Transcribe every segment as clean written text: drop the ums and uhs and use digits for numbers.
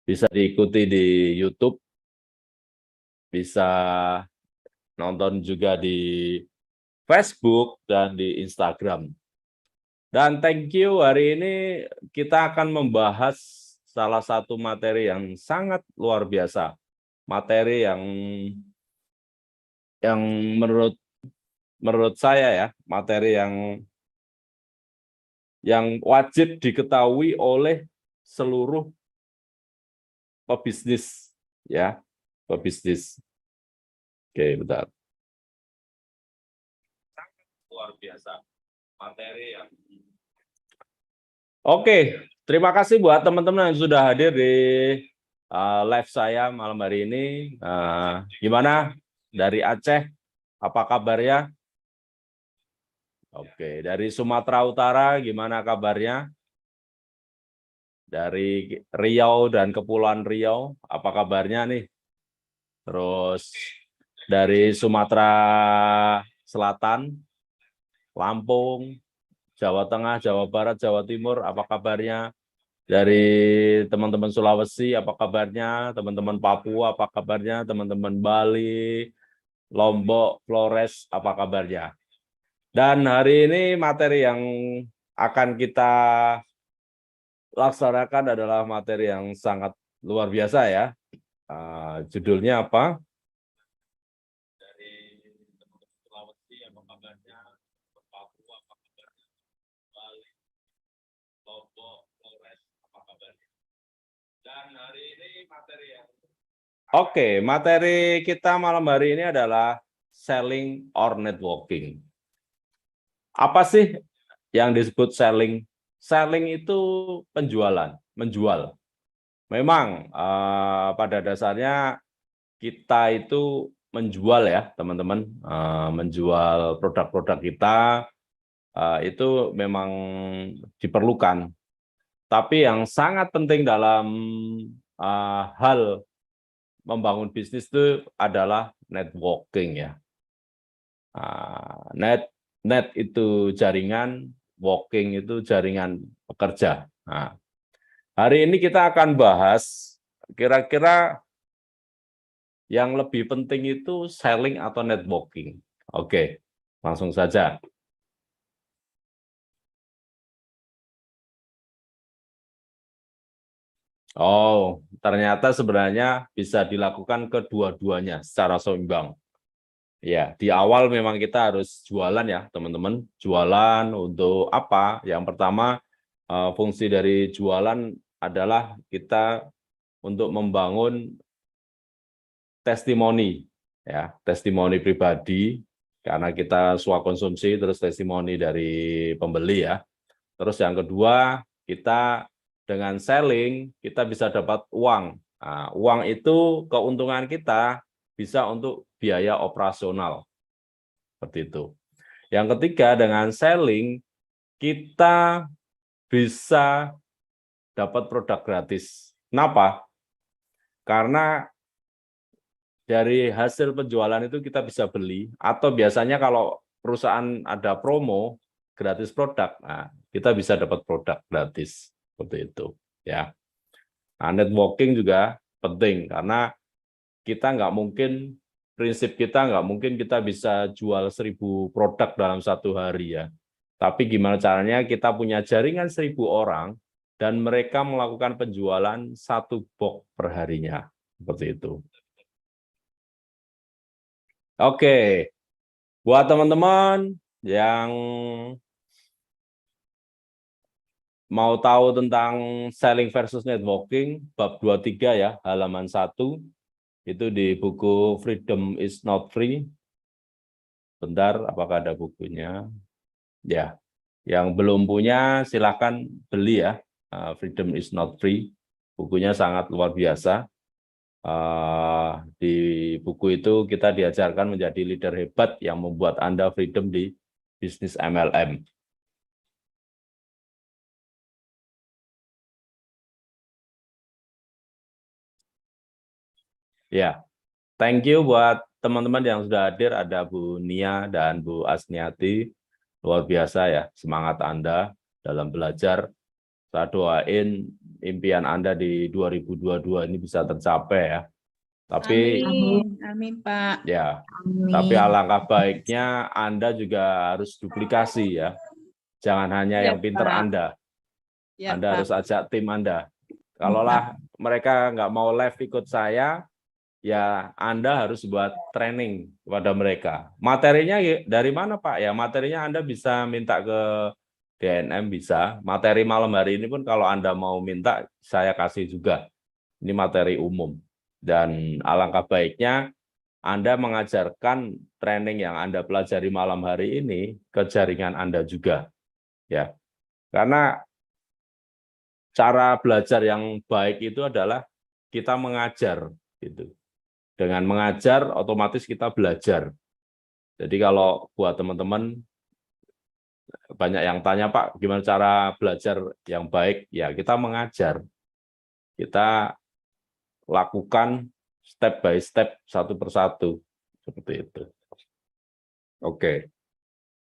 Bisa diikuti di YouTube, bisa nonton juga di Facebook dan di Instagram. Dan thank you, hari ini kita akan membahas salah satu materi yang sangat luar biasa. Materi yang menurut saya ya, materi yang wajib diketahui oleh seluruh pebisnis ya, pebisnis. Oke, bentar. Sangat luar biasa materi yang. Oke, terima kasih buat teman-teman yang sudah hadir di live saya malam hari ini. Gimana dari Aceh? Apa kabarnya? Oke, dari Sumatera Utara gimana kabarnya? Dari Riau dan Kepulauan Riau, apa kabarnya nih? Terus dari Sumatera Selatan, Lampung, Jawa Tengah, Jawa Barat, Jawa Timur, apa kabarnya? Dari teman-teman Sulawesi, apa kabarnya? Teman-teman Papua, apa kabarnya? Teman-teman Bali, Lombok, Flores, apa kabarnya? Dan hari ini materi yang akan kita laksanakan adalah materi yang sangat luar biasa ya. Judulnya apa? Dari teman-teman Sulawesi, apa kabarnya? Papua, apa kabarnya? Bali, Lombok, Flores, apa kabarnya? Dan hari ini materi yang Oke, materi kita malam hari ini adalah selling or networking. Apa sih yang disebut selling? Selling itu penjualan, menjual. Memang pada dasarnya kita itu menjual ya, teman-teman, menjual produk-produk kita itu memang diperlukan. Tapi yang sangat penting dalam hal membangun bisnis itu adalah networking ya. Net itu jaringan, working itu jaringan pekerja. Nah, hari ini kita akan bahas kira-kira yang lebih penting itu selling atau networking. Oke, langsung saja. Oh, ternyata sebenarnya bisa dilakukan kedua-duanya secara seimbang. Ya, di awal memang kita harus jualan ya, teman-teman. Jualan untuk apa? Yang pertama, fungsi dari jualan adalah kita untuk membangun testimoni, ya, testimoni pribadi, karena kita swakonsumsi, terus testimoni dari pembeli ya. Terus yang kedua, kita dengan selling, kita bisa dapat uang. Nah, uang itu keuntungan kita bisa untuk biaya operasional. Seperti itu. Yang ketiga, dengan selling, kita bisa dapat produk gratis. Kenapa? Karena dari hasil penjualan itu kita bisa beli, atau biasanya kalau perusahaan ada promo, gratis produk, nah, kita bisa dapat produk gratis. Seperti itu. Ya. Nah, networking juga penting, karena kita nggak mungkin, prinsip kita nggak mungkin kita bisa jual 1000 produk dalam satu hari ya. Tapi gimana caranya kita punya jaringan 1000 orang dan mereka melakukan penjualan 1 box per harinya. Seperti itu. Oke, buat teman-teman yang mau tahu tentang selling versus networking, bab 23 ya, halaman 1, itu di buku Freedom is Not Free. Bentar, apakah ada bukunya? Ya, yang belum punya silakan beli ya. Freedom is Not Free, bukunya sangat luar biasa. Di buku itu kita diajarkan menjadi leader hebat yang membuat Anda freedom di bisnis MLM. Ya, thank you buat teman-teman yang sudah hadir, ada Bu Nia dan Bu Asniati. Luar biasa ya semangat Anda dalam belajar. Saya doain impian Anda di 2022 ini bisa tercapai ya. Tapi Amin Pak. ya, Amin. tapi alangkah baiknya Anda juga harus duplikasi ya. Jangan hanya Ya, yang pinter Pak. Anda. Ya, Anda Pak. harus ajak tim Anda. Kalaulah mereka nggak mau live ikut saya, ya Anda harus buat training kepada mereka. Materinya dari mana Pak? Ya materinya Anda bisa minta ke DNM bisa. Materi malam hari ini pun kalau Anda mau minta, saya kasih juga. Ini materi umum. Dan alangkah baiknya Anda mengajarkan training yang Anda pelajari malam hari ini ke jaringan Anda juga. Ya. Karena cara belajar yang baik itu adalah kita mengajar gitu. Dengan mengajar otomatis kita belajar. Jadi kalau buat teman-teman banyak yang tanya, Pak, gimana cara belajar yang baik? Ya, kita mengajar. Kita lakukan step by step, satu persatu. Seperti itu. Oke.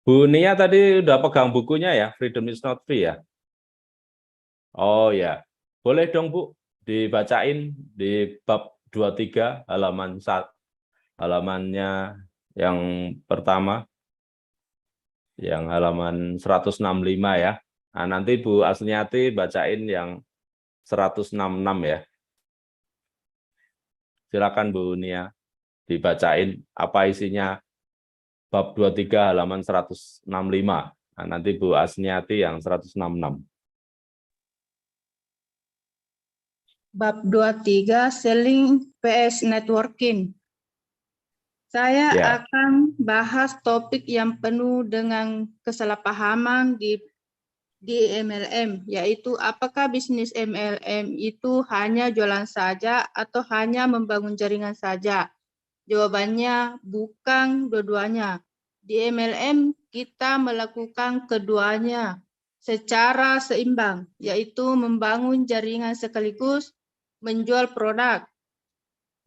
Bu Nia tadi udah pegang bukunya ya, Freedom is not free ya? Oh ya, boleh dong Bu, dibacain di bab 23 halaman 1, halamannya yang pertama, yang halaman 165 ya. Nah, nanti Bu Asniati bacain yang 166 ya. Silakan Bu Nia, dibacain apa isinya bab 23 halaman 165. Nah, nanti Bu Asniati yang 166. Bab 23 Selling vs Networking. Saya Ya. akan bahas topik yang penuh dengan kesalahpahaman di MLM, yaitu apakah bisnis MLM itu hanya jualan saja atau hanya membangun jaringan saja? Jawabannya bukan dua-duanya. Di MLM kita melakukan keduanya secara seimbang, yaitu membangun jaringan sekaligus menjual produk.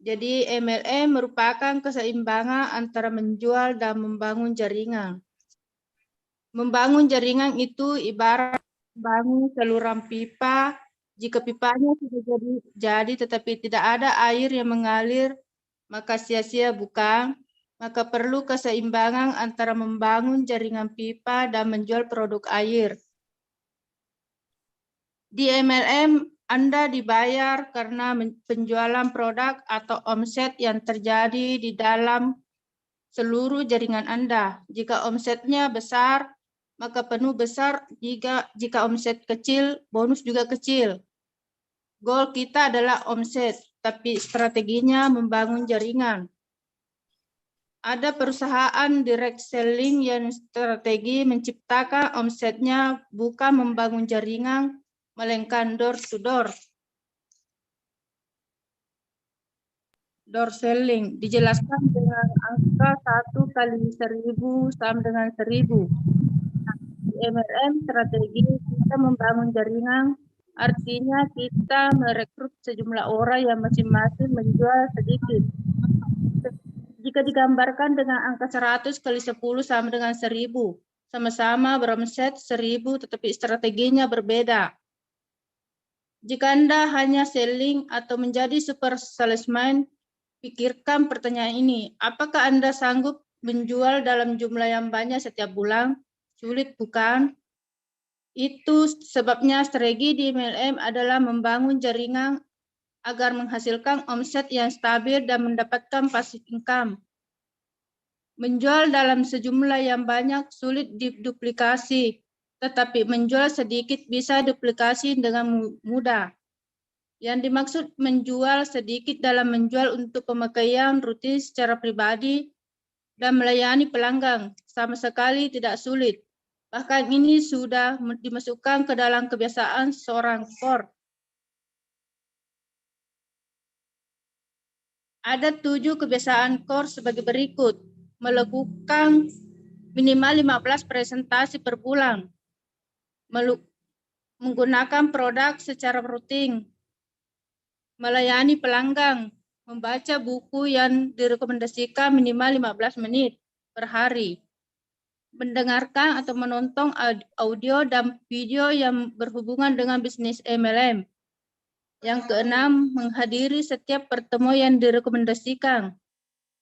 Jadi MLM merupakan keseimbangan antara menjual dan membangun jaringan. Membangun jaringan itu ibarat membangun saluran pipa. Jika pipanya sudah jadi tetapi tidak ada air yang mengalir, maka sia-sia bukan? Maka perlu keseimbangan antara membangun jaringan pipa dan menjual produk air. Di MLM, Anda dibayar karena penjualan produk atau omset yang terjadi di dalam seluruh jaringan Anda. Jika omsetnya besar, maka penuh besar. Jika omset kecil, bonus juga kecil. Goal kita adalah omset, tapi strateginya membangun jaringan. Ada perusahaan direct selling yang strategi menciptakan omsetnya bukan membangun jaringan, melainkan door to door. Door selling dijelaskan dengan angka 1 kali 1000 sama dengan 1000. Di MLM strategi kita membangun jaringan, artinya kita merekrut sejumlah orang yang masing-masing menjual sedikit. Jika digambarkan dengan angka 100 kali 10 sama dengan 1000, sama-sama beromset 1000 tetapi strateginya berbeda. Jika Anda hanya selling atau menjadi super salesman, pikirkan pertanyaan ini, apakah Anda sanggup menjual dalam jumlah yang banyak setiap bulan? Sulit bukan? Itu sebabnya strategi di MLM adalah membangun jaringan agar menghasilkan omset yang stabil dan mendapatkan passive income. Menjual dalam sejumlah yang banyak sulit diduplikasi, tetapi menjual sedikit bisa duplikasi dengan mudah. Yang dimaksud menjual sedikit dalam menjual untuk pemakaian rutin secara pribadi dan melayani pelanggan sama sekali tidak sulit. Bahkan ini sudah dimasukkan ke dalam kebiasaan seorang core. Ada 7 kebiasaan core sebagai berikut. Melakukan minimal 15 presentasi per bulan. Menggunakan produk secara rutin. Melayani pelanggan. Membaca buku yang direkomendasikan minimal 15 menit per hari. Mendengarkan atau menonton audio dan video yang berhubungan dengan bisnis MLM. Yang keenam, menghadiri setiap pertemuan yang direkomendasikan.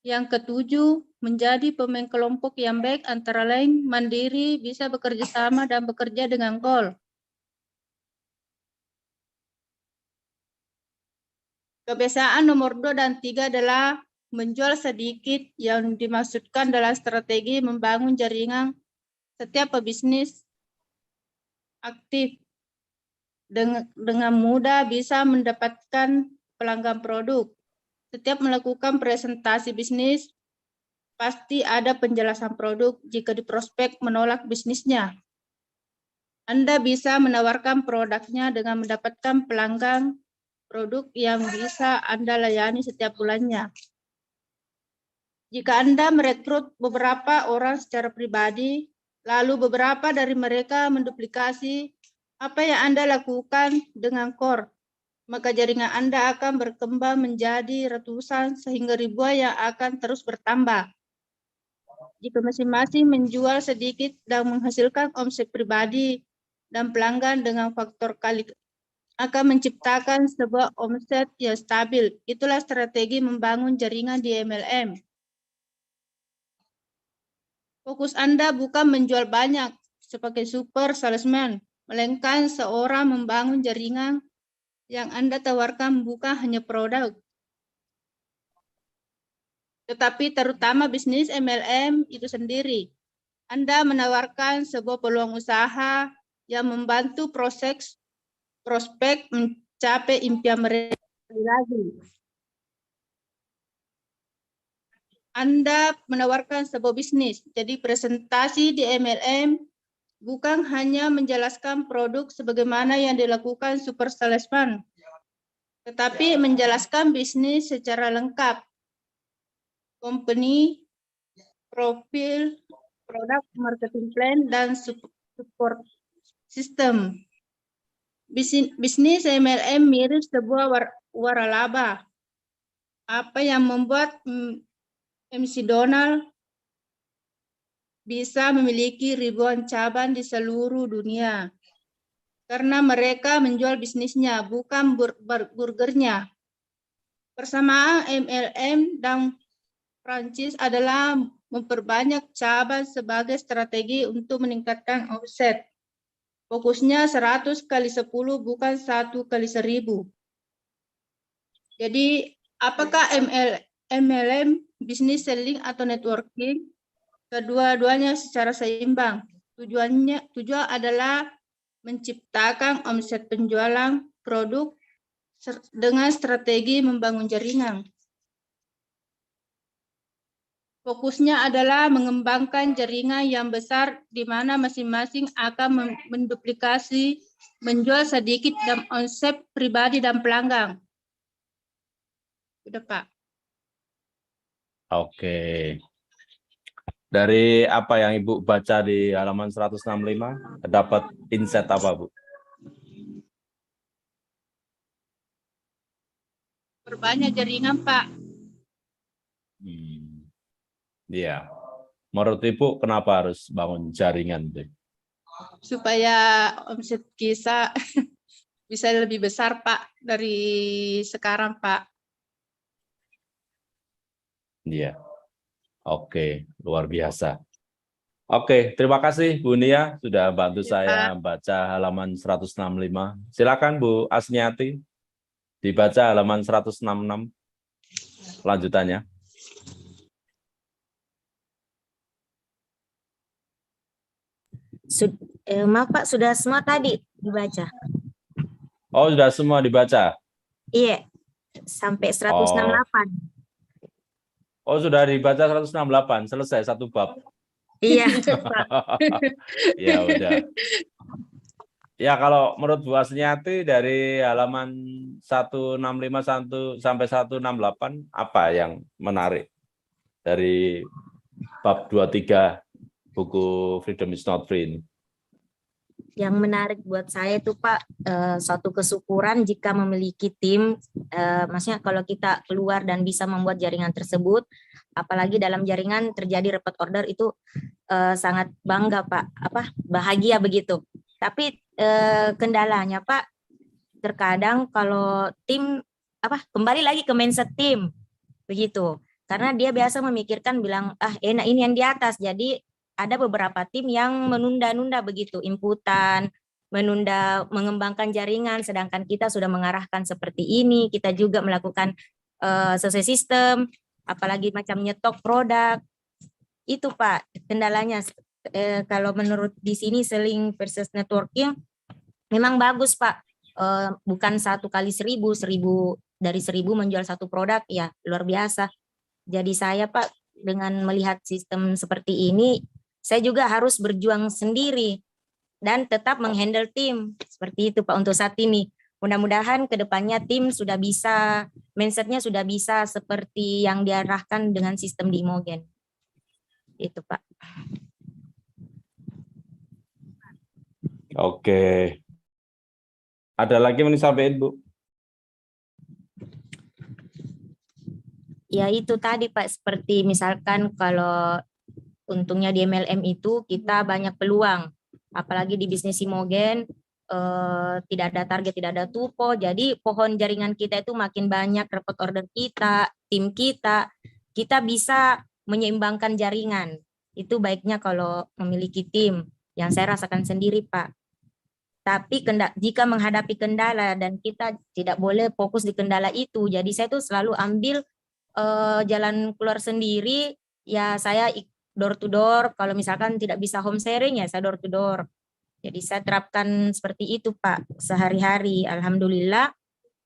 Yang ketujuh, menjadi pemain kelompok yang baik antara lain mandiri, bisa bekerja sama dan bekerja dengan goal. Kebiasaan nomor 2 dan 3 adalah menjual sedikit, yang dimaksudkan dalam strategi membangun jaringan setiap pebisnis aktif. Dengan mudah bisa mendapatkan pelanggan produk. Setiap melakukan presentasi bisnis, pasti ada penjelasan produk jika di prospek menolak bisnisnya. Anda bisa menawarkan produknya dengan mendapatkan pelanggan produk yang bisa Anda layani setiap bulannya. Jika Anda merekrut beberapa orang secara pribadi, lalu beberapa dari mereka menduplikasi apa yang Anda lakukan dengan core, maka jaringan Anda akan berkembang menjadi ratusan sehingga ribuan yang akan terus bertambah. Jika masing-masing menjual sedikit dan menghasilkan omset pribadi dan pelanggan dengan faktor kali, akan menciptakan sebuah omset yang stabil. Itulah strategi membangun jaringan di MLM. Fokus Anda bukan menjual banyak sebagai super salesman, melainkan seorang membangun jaringan yang Anda tawarkan bukan hanya produk, tetapi terutama bisnis MLM itu sendiri. Anda menawarkan sebuah peluang usaha yang membantu prospek mencapai impian mereka lagi. Anda menawarkan sebuah bisnis, jadi presentasi di MLM bukan hanya menjelaskan produk sebagaimana yang dilakukan super salesman, tetapi menjelaskan bisnis secara lengkap. Company, profil, produk, marketing plan, dan support system. Bisnis MLM mirip sebuah waralaba. Apa yang membuat MC Donald bisa memiliki ribuan cabang di seluruh dunia? Karena mereka menjual bisnisnya, bukan burgernya. Persamaan MLM dan franchise adalah memperbanyak cabang sebagai strategi untuk meningkatkan omset. Fokusnya 100 kali 10, bukan 1 kali 1000. Jadi, apakah MLM, business selling atau networking? Kedua-duanya secara seimbang. Tujuan adalah menciptakan omset penjualan produk dengan strategi membangun jaringan. Fokusnya adalah mengembangkan jaringan yang besar di mana masing-masing akan menduplikasi, menjual sedikit dan omset pribadi dan pelanggan. Sudah, Pak. Oke. Dari apa yang Ibu baca di halaman 165, dapat insight apa, Bu? Perbanyak jaringan, Pak. Iya. Menurut Ibu kenapa harus bangun jaringan? Supaya omset kita bisa lebih besar, Pak, dari sekarang, Pak. Iya. Oke, luar biasa. Oke, terima kasih Bu Nia sudah bantu saya baca halaman 165. Silakan Bu Asniati dibaca halaman 166 lanjutannya. Maaf Pak, sudah semua tadi dibaca. Oh, sudah semua dibaca? Iya, sampai 168. Oh, sudah dibaca 168, selesai satu bab. Iya. Ya udah. Ya kalau menurut Bu Asniati dari halaman 165 sampai 168 apa yang menarik dari bab 23 buku Freedom is Not Free ini? Yang menarik buat saya itu Pak, suatu kesyukuran jika memiliki tim, maksudnya kalau kita keluar dan bisa membuat jaringan tersebut, apalagi dalam jaringan terjadi repeat order itu sangat bangga Pak, bahagia begitu. Tapi kendalanya Pak, terkadang kalau tim kembali lagi ke mindset tim begitu, karena dia biasa memikirkan bilang enak ini yang di atas, jadi ada beberapa tim yang menunda-nunda begitu inputan, menunda mengembangkan jaringan, sedangkan kita sudah mengarahkan seperti ini, kita juga melakukan sesuai sistem, apalagi macam nyetok produk. Itu Pak kendalanya. Kalau menurut di sini selling versus networking memang bagus Pak. Bukan 1 kali 1000 dari 1000 menjual 1 produk, ya luar biasa. Jadi saya Pak dengan melihat sistem seperti ini, saya juga harus berjuang sendiri dan tetap menghandle tim. Seperti itu Pak untuk saat ini. Mudah-mudahan ke depannya tim sudah bisa, mindsetnya sudah bisa seperti yang diarahkan dengan sistem di Imogen. Itu Pak. Oke. Ada lagi yang disampaikan, Bu? Ya itu tadi Pak, seperti misalkan kalau untungnya di MLM itu kita banyak peluang, apalagi di bisnis Imogen tidak ada target, tidak ada tupo, jadi pohon jaringan kita itu makin banyak, dapat order kita, tim kita bisa menyeimbangkan jaringan. Itu baiknya kalau memiliki tim, yang saya rasakan sendiri Pak. Tapi jika menghadapi kendala dan kita tidak boleh fokus di kendala itu, jadi saya tuh selalu ambil jalan keluar sendiri, ya saya door to door, kalau misalkan tidak bisa home sharing ya saya door to door. Jadi saya terapkan seperti itu Pak sehari-hari. Alhamdulillah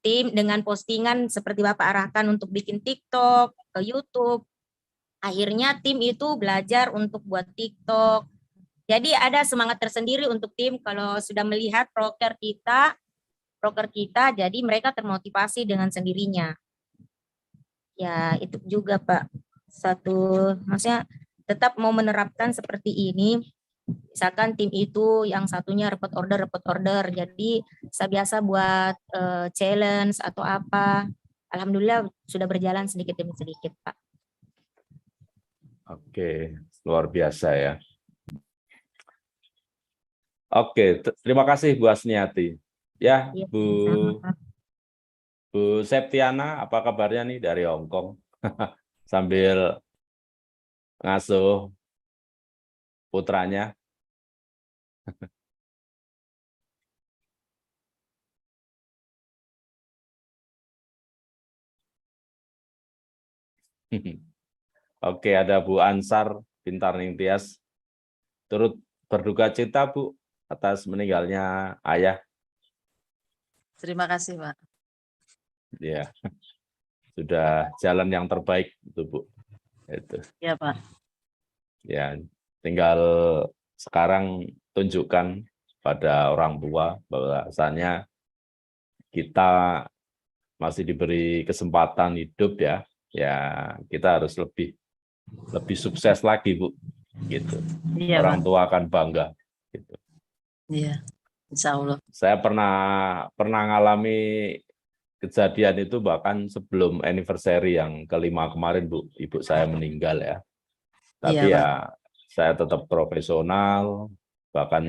tim dengan postingan seperti Bapak arahkan untuk bikin TikTok, ke YouTube, akhirnya tim itu belajar untuk buat TikTok. Jadi ada semangat tersendiri untuk tim kalau sudah melihat proker kita, jadi mereka termotivasi dengan sendirinya. Ya itu juga Pak, maksudnya tetap mau menerapkan seperti ini. Misalkan tim itu yang satunya repot order, jadi saya biasa buat challenge atau apa. Alhamdulillah sudah berjalan sedikit demi sedikit Pak. Oke, luar biasa ya. Oke, terima kasih Bu Asniati. Ya, Ya, Bu sama. Bu Septiana, apa kabarnya nih dari Hong Kong? Sambil ngasuh putranya. Oke, ada Bu Ansar Pintar Ningtyas. Turut berduka cita Bu atas meninggalnya ayah. Terima kasih Pak. Ya, sudah jalan yang terbaik itu Bu. Itu. Ya Pak. Ya, tinggal sekarang tunjukkan pada orang tua bahwasanya kita masih diberi kesempatan hidup ya. Ya, kita harus lebih sukses lagi Bu. Gitu. Iya, orang Pak. tua akan bangga. Gitu. Iya, insya Allah. Saya pernah ngalami kejadian itu bahkan sebelum anniversary yang kelima kemarin Bu, ibu saya meninggal ya. Tapi Iya, ya saya tetap profesional, bahkan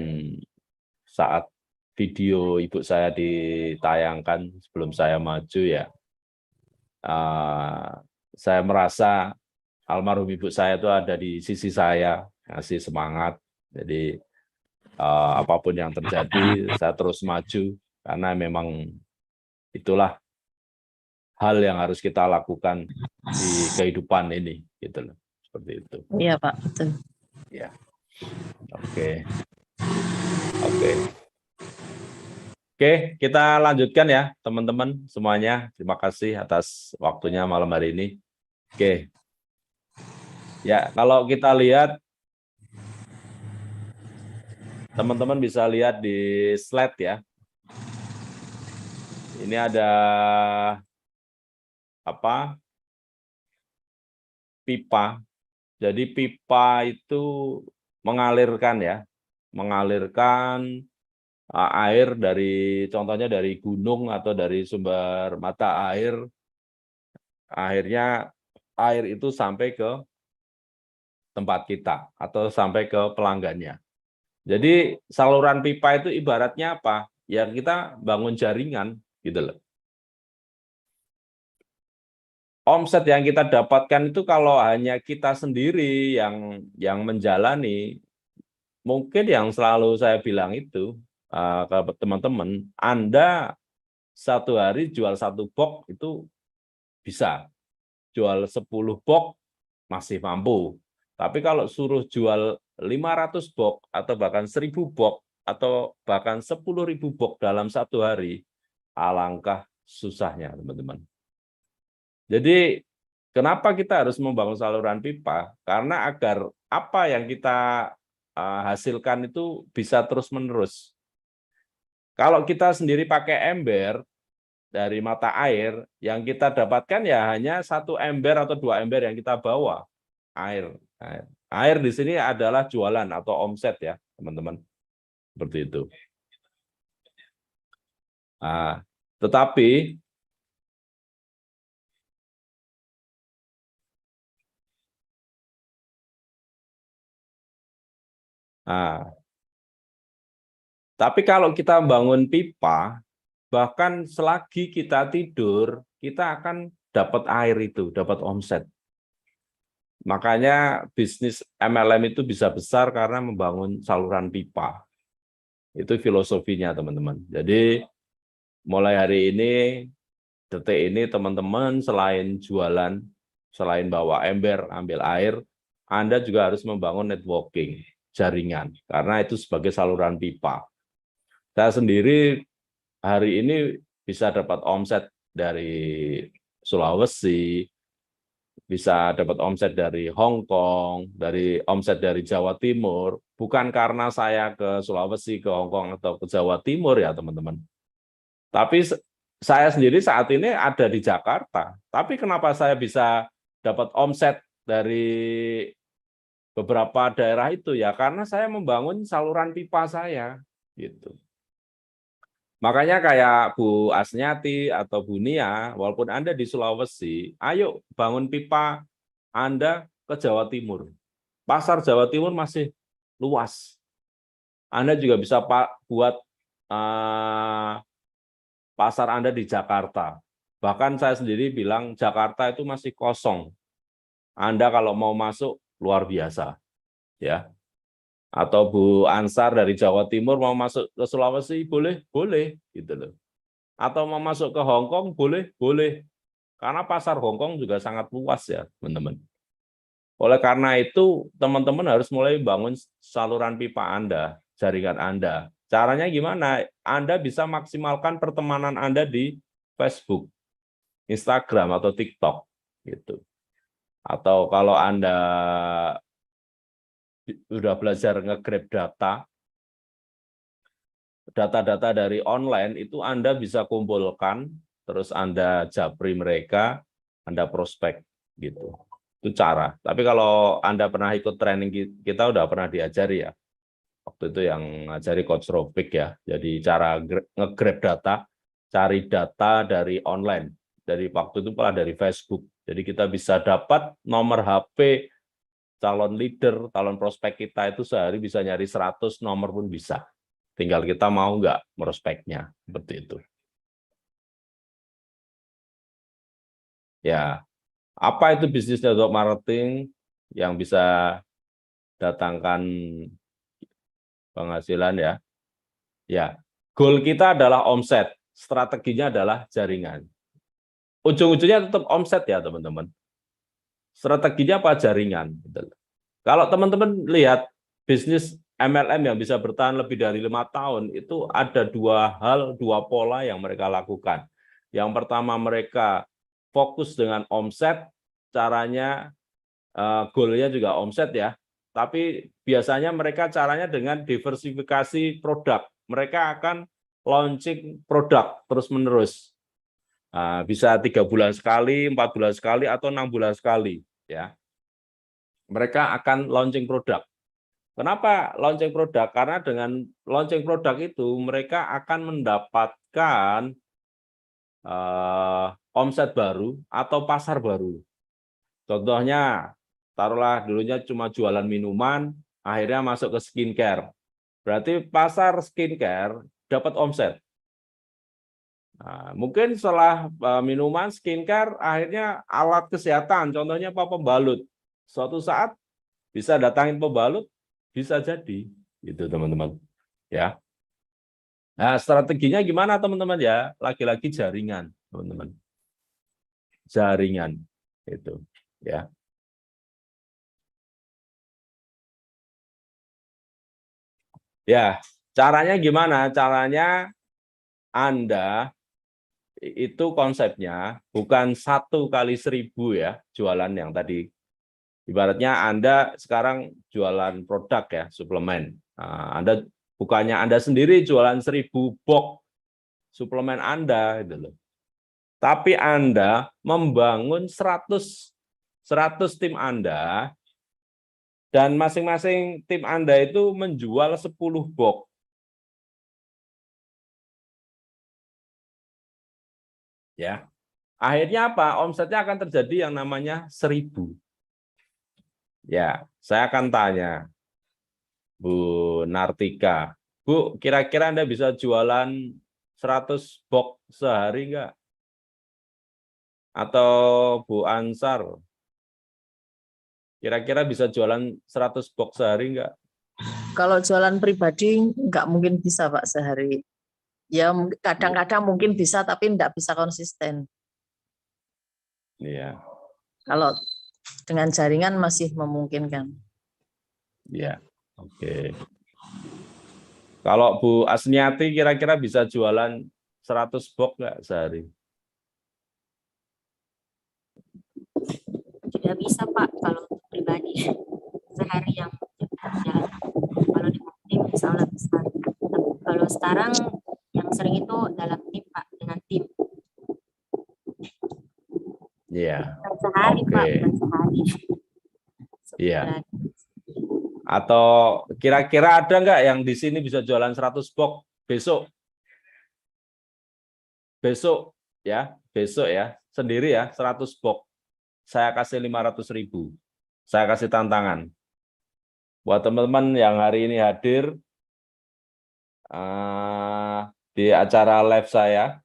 saat video ibu saya ditayangkan sebelum saya maju ya, saya merasa almarhum ibu saya itu ada di sisi saya, ngasih semangat. Jadi apapun yang terjadi, saya terus maju karena memang itulah hal yang harus kita lakukan di kehidupan ini, gitu loh, seperti itu. Iya Pak, betul. Ya, oke, kita lanjutkan ya teman-teman semuanya. Terima kasih atas waktunya malam hari ini. Oke, ya kalau kita lihat, teman-teman bisa lihat di slide ya. Ini ada pipa. Jadi pipa itu mengalirkan ya, air dari, contohnya dari gunung atau dari sumber mata air. Akhirnya air itu sampai ke tempat kita atau sampai ke pelanggannya. Jadi saluran pipa itu ibaratnya apa? ya kita bangun jaringan gitu loh. Omset yang kita dapatkan itu kalau hanya kita sendiri yang menjalani, mungkin yang selalu saya bilang itu ke teman-teman, Anda satu hari jual 1 box itu bisa, jual 10 box masih mampu. Tapi kalau suruh jual 500 box atau bahkan 1000 box atau bahkan 10.000 box dalam satu hari, alangkah susahnya, teman-teman. Jadi kenapa kita harus membangun saluran pipa? Karena agar apa yang kita hasilkan itu bisa terus-menerus. Kalau kita sendiri pakai ember dari mata air, yang kita dapatkan ya hanya 1 ember atau 2 ember yang kita bawa. Air di sini adalah jualan atau omset ya, teman-teman. Seperti itu. Nah, tetapi kalau kita bangun pipa, bahkan selagi kita tidur, kita akan dapat air itu, dapat omset. Makanya bisnis MLM itu bisa besar karena membangun saluran pipa. Itu filosofinya, teman-teman. Jadi mulai hari ini, detik ini, teman-teman selain jualan, selain bawa ember, ambil air, Anda juga harus membangun networking, jaringan, karena itu sebagai saluran pipa. Saya sendiri hari ini bisa dapat omset dari Sulawesi, bisa dapat omset dari Hong Kong, dari omset dari Jawa Timur, bukan karena saya ke Sulawesi, ke Hong Kong, atau ke Jawa Timur ya teman-teman. Tapi saya sendiri saat ini ada di Jakarta. Tapi kenapa saya bisa dapat omset dari beberapa daerah itu ya? Karena saya membangun saluran pipa saya, gitu. Makanya kayak Bu Asnyati atau Bu Nia, walaupun Anda di Sulawesi, ayo bangun pipa Anda ke Jawa Timur. Pasar Jawa Timur masih luas. Anda juga bisa buat pasar Anda di Jakarta. Bahkan saya sendiri bilang Jakarta itu masih kosong. Anda kalau mau masuk luar biasa, ya. Atau Bu Ansar dari Jawa Timur mau masuk ke Sulawesi, boleh, gitu loh. Atau mau masuk ke Hong Kong, boleh. Karena pasar Hong Kong juga sangat luas ya, teman-teman. Oleh karena itu, teman-teman harus mulai bangun saluran pipa Anda, jaringan Anda. Caranya gimana? Anda bisa maksimalkan pertemanan Anda di Facebook, Instagram, atau TikTok, gitu. Atau kalau Anda sudah belajar nge-grab data dari online itu Anda bisa kumpulkan, terus Anda japri mereka, Anda prospek gitu. Itu cara. Tapi kalau Anda pernah ikut training kita udah pernah diajari ya. Waktu itu yang ngajari Coach Robik ya. Jadi cara nge-grab data, cari data dari online. Dari waktu itu pula dari Facebook. Jadi kita bisa dapat nomor HP calon leader, calon prospek kita itu sehari bisa nyari 100 nomor pun bisa. Tinggal kita mau nggak merospeknya, seperti itu. Ya, apa itu bisnis network marketing yang bisa datangkan penghasilan ya? Ya, goal kita adalah omset, strateginya adalah jaringan. Ujung-ujungnya tetap omset ya teman-teman. Strateginya apa? Jaringan. Kalau teman-teman lihat bisnis MLM yang bisa bertahan lebih dari 5 tahun, itu ada 2 pola yang mereka lakukan. Yang pertama mereka fokus dengan omset, caranya goalnya juga omset ya, tapi biasanya mereka caranya dengan diversifikasi produk. Mereka akan launching produk terus-menerus. Bisa 3 bulan sekali, 4 bulan sekali, atau 6 bulan sekali. Ya, mereka akan launching produk. Kenapa launching produk? Karena dengan launching produk itu mereka akan mendapatkan omset baru atau pasar baru. Contohnya, taruhlah dulunya cuma jualan minuman, akhirnya masuk ke skincare. Berarti pasar skincare dapat omset. Nah, mungkin setelah minuman skincare, akhirnya alat kesehatan, contohnya apa, pembalut. Suatu saat bisa datangin pembalut, bisa jadi, gitu teman-teman. Ya. Nah, strateginya gimana teman-teman ya? Lagi-lagi jaringan, teman-teman. Jaringan, itu, ya. Ya, caranya gimana? Caranya Anda itu konsepnya bukan 1x1000 ya, jualan yang tadi. Ibaratnya Anda sekarang jualan produk ya, suplemen. Nah, Anda bukannya Anda sendiri jualan 1000 box suplemen Anda gitu loh. Tapi Anda membangun 100 tim Anda, dan masing-masing tim Anda itu menjual 10 box. Ya. Akhirnya apa? Omsetnya akan terjadi yang namanya 1000. Ya, saya akan tanya Bu Nartika. Bu, kira-kira Anda bisa jualan 100 box sehari enggak? Atau Bu Ansar, kira-kira bisa jualan 100 box sehari enggak? Kalau jualan pribadi nggak mungkin bisa Pak sehari. Ya kadang-kadang mungkin bisa tapi nggak bisa konsisten. Iya. Kalau dengan jaringan masih memungkinkan. Iya. Oke. Kalau Bu Asniati kira-kira bisa jualan 100 box enggak sehari? Tidak bisa Pak kalau untuk pribadi sehari yang jalan. Kalau di tim insya Allah bisa. Tapi kalau sekarang yang sering itu dalam tim Pak, dengan tim. Iya. Bukan sehari Oke. Pak, bukan sehari. Iya. Sebulan. Atau kira-kira ada nggak yang di sini bisa jualan 100 box besok? Besok ya, sendiri ya, 100 box. Saya kasih 500.000. Saya kasih tantangan. Buat teman-teman yang hari ini hadir di acara live saya,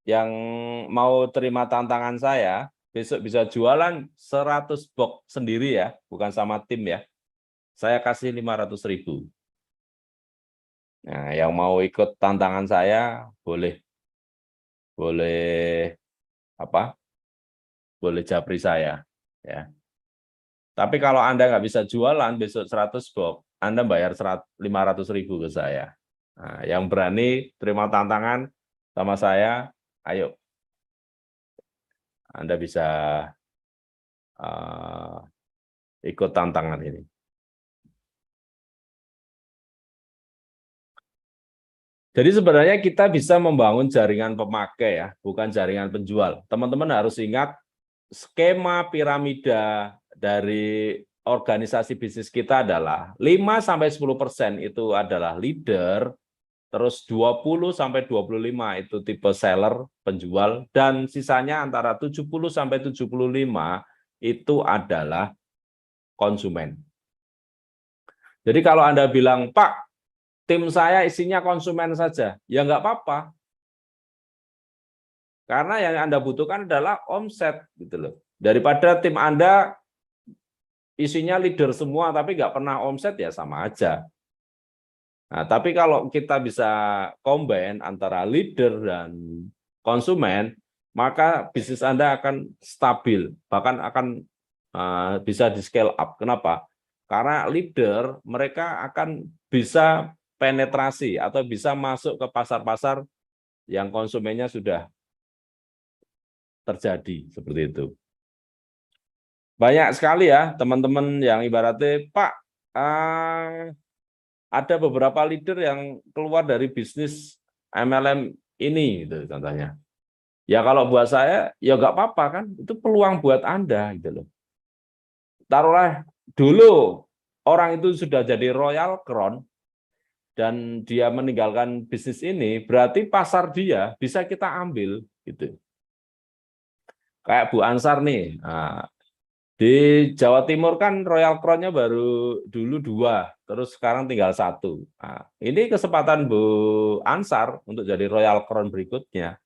yang mau terima tantangan saya, besok bisa jualan 100 box sendiri ya, bukan sama tim ya. Saya kasih 500.000. Nah, yang mau ikut tantangan saya boleh japri saya ya. Tapi kalau Anda nggak bisa jualan besok 100 box, Anda bayar 500.000 ke saya. Nah, yang berani terima tantangan sama saya, ayo. Anda bisa ikut tantangan ini. Jadi sebenarnya kita bisa membangun jaringan pemakai ya, bukan jaringan penjual. Teman-teman harus ingat skema piramida dari organisasi bisnis kita adalah 5-10% itu adalah leader, terus 20-25 itu tipe seller, penjual, dan sisanya antara 70-75 itu adalah konsumen. Jadi kalau Anda bilang, Pak, tim saya isinya konsumen saja, ya nggak apa-apa. Karena yang Anda butuhkan adalah omset, gitu loh. Daripada tim Anda isinya leader semua, tapi nggak pernah omset, ya sama aja. Nah, tapi kalau kita bisa combine antara leader dan konsumen, maka bisnis Anda akan stabil, bahkan akan bisa di scale up. Kenapa? Karena leader, mereka akan bisa penetrasi atau bisa masuk ke pasar-pasar yang konsumennya sudah terjadi, seperti itu. Banyak sekali ya teman-teman yang ibaratnya, Pak, ada beberapa leader yang keluar dari bisnis MLM ini, gitu, contohnya. Ya kalau buat saya, ya nggak apa-apa kan, itu peluang buat Anda, gitu loh. Taruhlah dulu orang itu sudah jadi Royal Crown dan dia meninggalkan bisnis ini, berarti pasar dia bisa kita ambil, gitu. Kayak Bu Ansar nih, Di Jawa Timur kan Royal Crown-nya baru dulu 2, terus sekarang tinggal 1. Nah, ini kesempatan Bu Ansar untuk jadi Royal Crown berikutnya.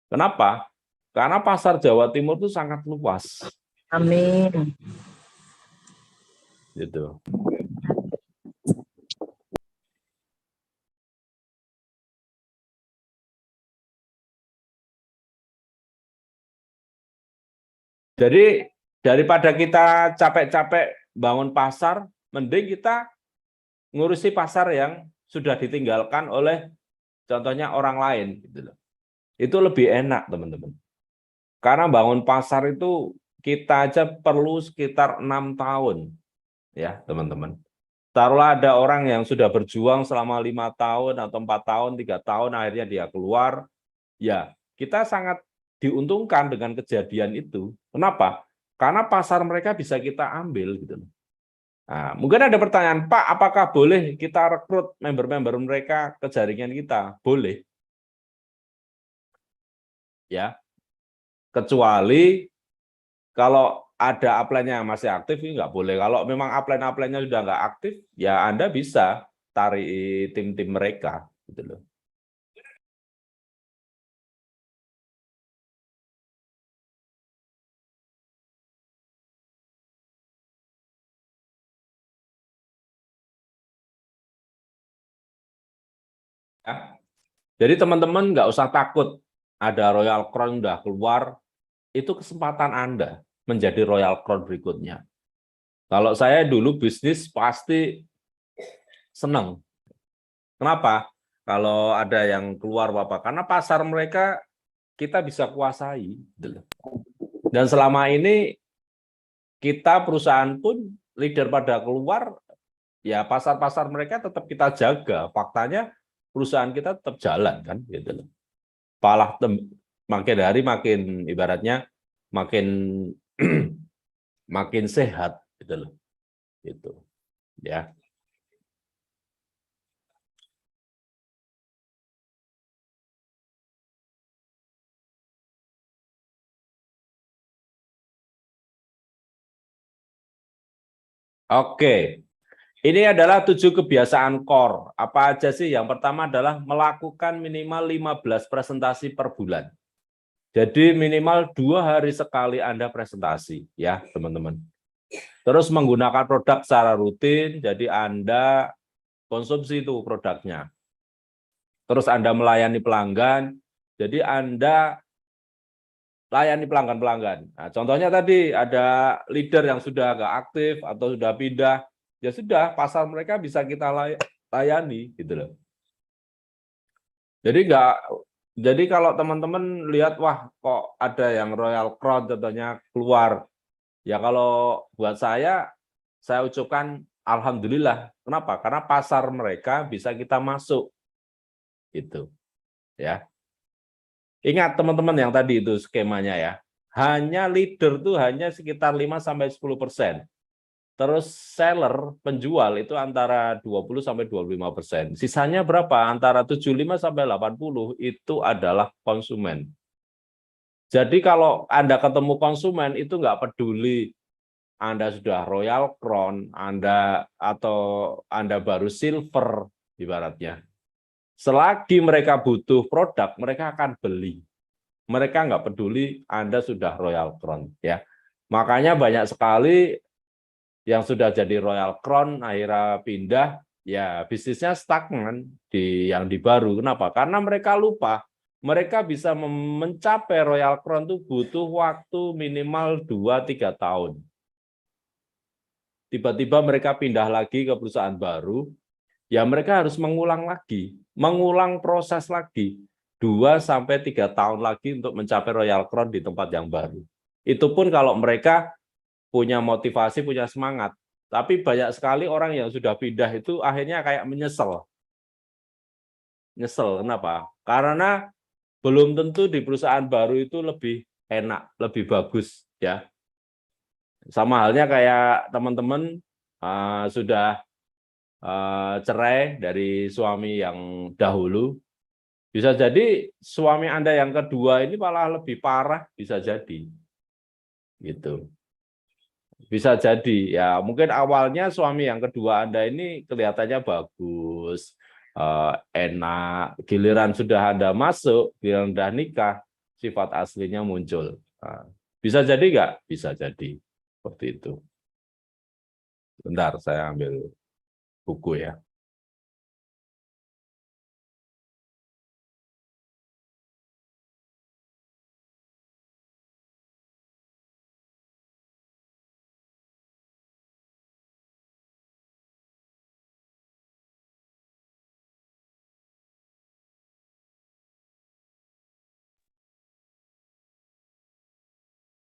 Kenapa? Karena pasar Jawa Timur itu sangat luas. Amin. Gitu. Jadi daripada kita capek-capek bangun pasar, mending kita ngurusi pasar yang sudah ditinggalkan oleh contohnya orang lain. Gitu loh. Itu lebih enak, teman-teman. Karena bangun pasar itu kita aja perlu sekitar 6 tahun, ya teman-teman. Taruhlah ada orang yang sudah berjuang selama 5 tahun atau 4 tahun, 3 tahun, akhirnya dia keluar. Ya, kita sangat diuntungkan dengan kejadian itu. Kenapa? Karena pasar mereka bisa kita ambil gitu. Nah, mungkin ada pertanyaan, Pak, apakah boleh kita rekrut member-member mereka ke jaringan kita? Boleh. Ya. Kecuali kalau ada upline-nya yang masih aktif, ini nggak boleh. Kalau memang upline-upline-nya sudah nggak aktif, ya Anda bisa tarik tim-tim mereka. Gitu loh. Ya. Jadi teman-teman nggak usah takut ada Royal Crown udah keluar, itu kesempatan Anda menjadi Royal Crown berikutnya. Kalau saya dulu bisnis pasti senang. Kenapa? Kalau ada yang keluar apa? Karena pasar mereka kita bisa kuasai. Dan selama ini kita perusahaan pun leader pada keluar, ya pasar-pasar mereka tetap kita jaga. Faktanya perusahaan kita tetap jalan kan, gitu loh. Makin hari makin ibaratnya makin makin sehat, gitu loh. Gitu, ya. Oke. Ini adalah 7 kebiasaan core. Apa aja sih? Yang pertama adalah melakukan minimal 15 presentasi per bulan. Jadi minimal 2 hari sekali Anda presentasi, ya teman-teman. Terus menggunakan produk secara rutin, jadi Anda konsumsi itu produknya. Terus Anda melayani pelanggan, jadi Anda layani pelanggan-pelanggan. Nah, contohnya tadi ada leader yang sudah agak aktif atau sudah pindah, ya sudah pasar mereka bisa kita layani gitu loh. Jadi kalau teman-teman lihat wah kok ada yang Royal Crown contohnya keluar, ya kalau buat saya ucapkan alhamdulillah. Kenapa? Karena pasar mereka bisa kita masuk gitu. Ya. Ingat teman-teman yang tadi itu skemanya ya. Hanya leader tuh hanya sekitar 5-10%. Terus seller, penjual itu antara 20-25%. Sisanya berapa? Antara 75-80 itu adalah konsumen. Jadi kalau Anda ketemu konsumen itu nggak peduli Anda sudah Royal Crown, atau Anda baru silver ibaratnya. Selagi mereka butuh produk, mereka akan beli. Mereka nggak peduli Anda sudah Royal Crown, ya. Makanya banyak sekali yang sudah jadi Royal Crown akhirnya pindah, ya bisnisnya stagnan yang di baru. Kenapa? Karena mereka lupa mereka bisa mencapai Royal Crown itu butuh waktu minimal 2-3 tahun. Tiba-tiba mereka pindah lagi ke perusahaan baru, ya mereka harus mengulang lagi, mengulang proses lagi 2-3 tahun lagi untuk mencapai Royal Crown di tempat yang baru. Itu pun kalau mereka punya motivasi, punya semangat. Tapi banyak sekali orang yang sudah pindah itu akhirnya kayak menyesal. Nyesel, kenapa? Karena belum tentu di perusahaan baru itu lebih enak, lebih bagus, ya. Sama halnya kayak teman-teman sudah cerai dari suami yang dahulu, bisa jadi suami Anda yang kedua ini malah lebih parah, bisa jadi. Gitu. Bisa jadi ya, mungkin awalnya suami yang kedua Anda ini kelihatannya bagus, enak, giliran sudah Anda masuk, giliran sudah nikah, sifat aslinya muncul. Nah, bisa jadi nggak? Bisa jadi seperti itu. Bentar, saya ambil buku ya.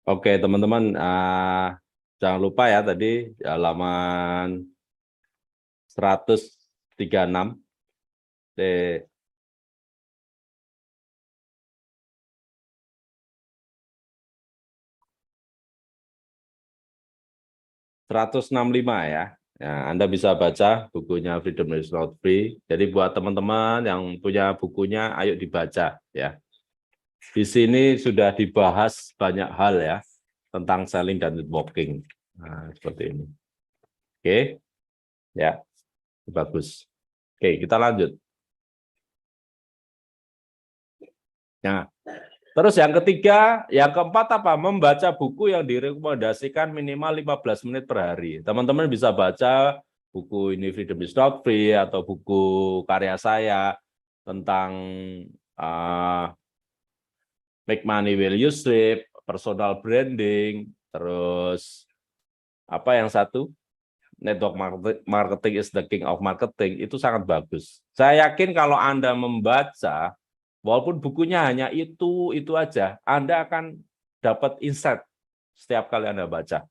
Oke, teman-teman, jangan lupa ya tadi halaman 136. Eh, 165 ya. Ya, Anda bisa baca bukunya Freedom is not free. Jadi buat teman-teman yang punya bukunya, ayo dibaca ya. Di sini sudah dibahas banyak hal ya tentang selling dan networking. Nah, seperti ini. Oke, ya, bagus. Oke, kita lanjut. Nah, terus yang ketiga, yang keempat apa? Membaca buku yang direkomendasikan minimal 15 menit per hari. Teman-teman bisa baca buku ini Freedom is not free atau buku karya saya tentang Make Money While You Sleep, personal branding, terus apa yang satu? Network marketing is the king of marketing, itu sangat bagus. Saya yakin kalau Anda membaca, walaupun bukunya hanya itu aja, Anda akan dapat insight setiap kali Anda baca.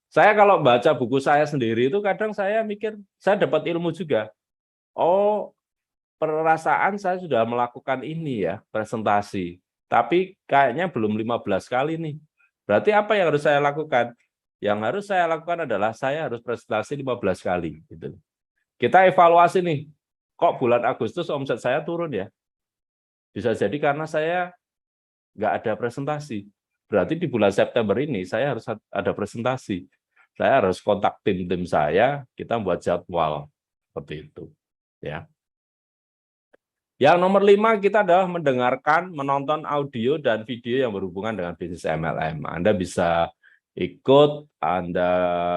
Saya kalau baca buku saya sendiri itu kadang saya mikir, saya dapat ilmu juga. Oh, perasaan saya sudah melakukan ini ya, presentasi. Tapi kayaknya belum 15 kali nih. Berarti apa yang harus saya lakukan? Yang harus saya lakukan adalah saya harus presentasi 15 kali. Gitu. Kita evaluasi nih, kok bulan Agustus omset saya turun ya? Bisa jadi karena saya nggak ada presentasi. Berarti di bulan September ini saya harus ada presentasi. Saya harus kontak tim-tim saya, kita buat jadwal. Seperti itu. Ya. Yang nomor 5 kita adalah mendengarkan, menonton audio dan video yang berhubungan dengan bisnis MLM. Anda bisa ikut, Anda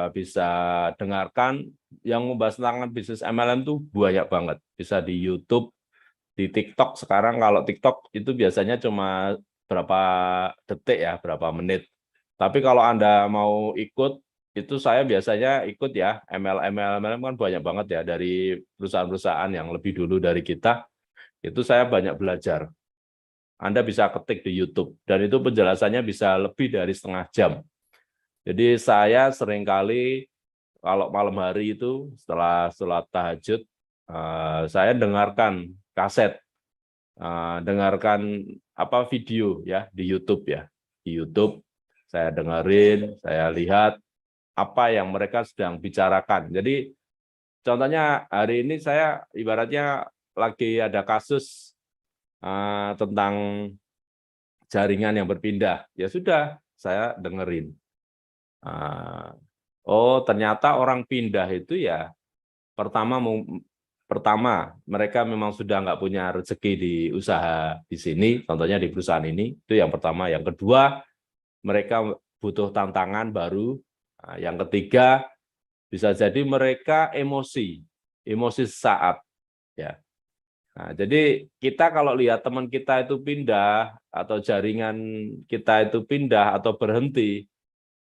bisa dengarkan yang membahas tentang bisnis MLM itu banyak banget. Bisa di YouTube, di TikTok. Sekarang kalau TikTok itu biasanya cuma berapa detik ya, berapa menit. Tapi kalau Anda mau ikut, itu saya biasanya ikut ya, MLM kan banyak banget ya dari perusahaan-perusahaan yang lebih dulu dari kita. Itu saya banyak belajar. Anda bisa ketik di YouTube, dan itu penjelasannya bisa lebih dari setengah jam. Jadi saya seringkali kalau malam hari itu setelah sholat tahajud, saya dengarkan kaset, dengarkan video ya di YouTube ya. Di YouTube saya dengerin, saya lihat apa yang mereka sedang bicarakan. Jadi contohnya hari ini saya ibaratnya lagi ada kasus tentang jaringan yang berpindah, ya sudah saya dengerin. Oh ternyata orang pindah itu ya pertama mereka memang sudah nggak punya rezeki di usaha di sini, contohnya di perusahaan ini, itu yang pertama. Yang kedua, mereka butuh tantangan baru. Yang ketiga, bisa jadi mereka emosi sesaat ya. Nah, jadi kita kalau lihat teman kita itu pindah atau jaringan kita itu pindah atau berhenti,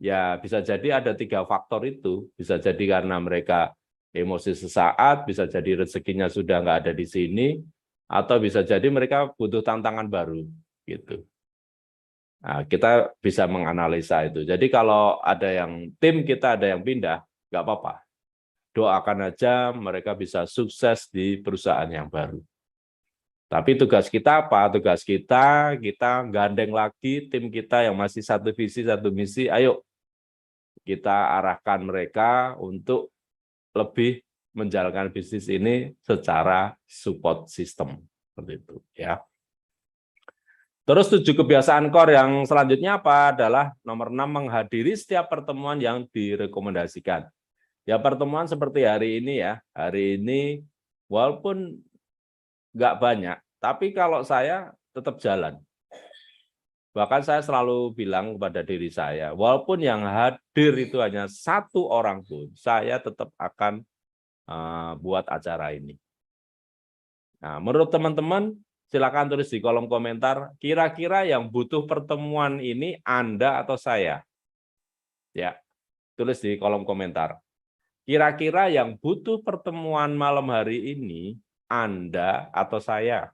ya bisa jadi ada 3 faktor itu. Bisa jadi karena mereka emosi sesaat, bisa jadi rezekinya sudah nggak ada di sini, atau bisa jadi mereka butuh tantangan baru. Gitu. Nah, kita bisa menganalisa itu. Jadi kalau ada yang tim kita ada yang pindah, nggak apa-apa. Doakan aja mereka bisa sukses di perusahaan yang baru. Tapi tugas kita apa? Tugas kita gandeng lagi tim kita yang masih satu visi, satu misi. Ayo kita arahkan mereka untuk lebih menjalankan bisnis ini secara support system. Seperti itu ya. Terus 7 kebiasaan core yang selanjutnya apa adalah nomor 6 menghadiri setiap pertemuan yang direkomendasikan. Ya pertemuan seperti hari ini ya, hari ini walaupun nggak banyak, tapi kalau saya tetap jalan. Bahkan saya selalu bilang kepada diri saya, walaupun yang hadir itu hanya 1 orang pun, saya tetap akan buat acara ini. Nah, menurut teman-teman, silakan tulis di kolom komentar, kira-kira yang butuh pertemuan ini Anda atau saya? Ya, tulis di kolom komentar. Kira-kira yang butuh pertemuan malam hari ini Anda atau saya?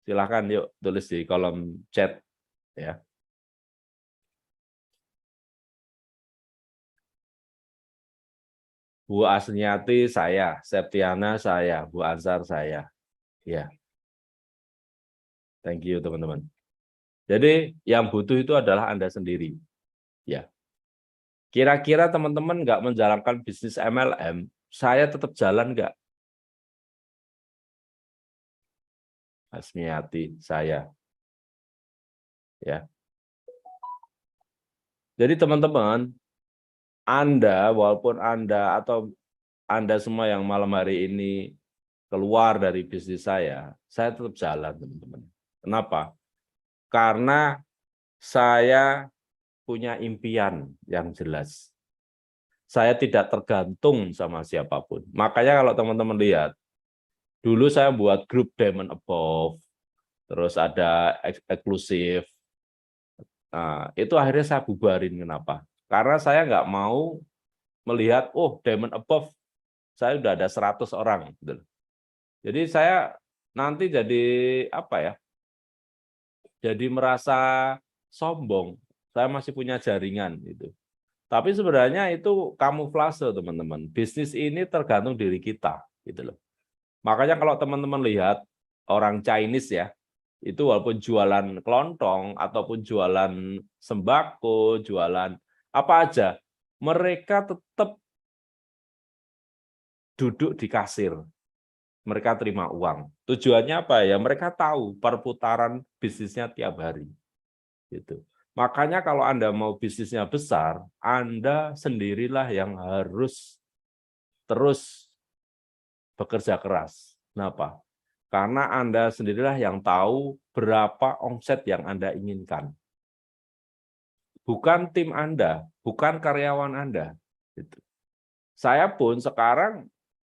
Silakan yuk tulis di kolom chat ya. Bu Asniati saya, Septiana saya, Bu Ansar saya. Ya. Thank you teman-teman. Jadi yang butuh itu adalah Anda sendiri. Ya. Kira-kira teman-teman nggak menjalankan bisnis MLM, saya tetap jalan nggak? Asmiati saya. Ya. Jadi teman-teman, Anda walaupun Anda atau Anda semua yang malam hari ini keluar dari bisnis saya tetap jalan teman-teman. Kenapa? Karena saya punya impian yang jelas. Saya tidak tergantung sama siapapun. Makanya kalau teman-teman lihat, dulu saya buat grup Diamond Above, terus ada eksklusif. Nah, itu akhirnya saya bubarin. Kenapa? Karena saya nggak mau melihat, oh Diamond Above, saya udah ada 100 orang. Jadi saya nanti jadi apa ya? Jadi merasa sombong. Saya masih punya jaringan itu. Tapi sebenarnya itu kamuflase teman-teman. Bisnis ini tergantung diri kita, gitu loh. Makanya kalau teman-teman lihat orang Chinese ya, itu walaupun jualan kelontong ataupun jualan sembako, jualan apa aja, mereka tetap duduk di kasir. Mereka terima uang. Tujuannya apa ya? Mereka tahu perputaran bisnisnya tiap hari. Gitu. Makanya kalau Anda mau bisnisnya besar, Anda sendirilah yang harus terus bekerja keras. Kenapa? Karena Anda sendirilah yang tahu berapa omset yang Anda inginkan. Bukan tim Anda, bukan karyawan Anda. Gitu. Saya pun sekarang,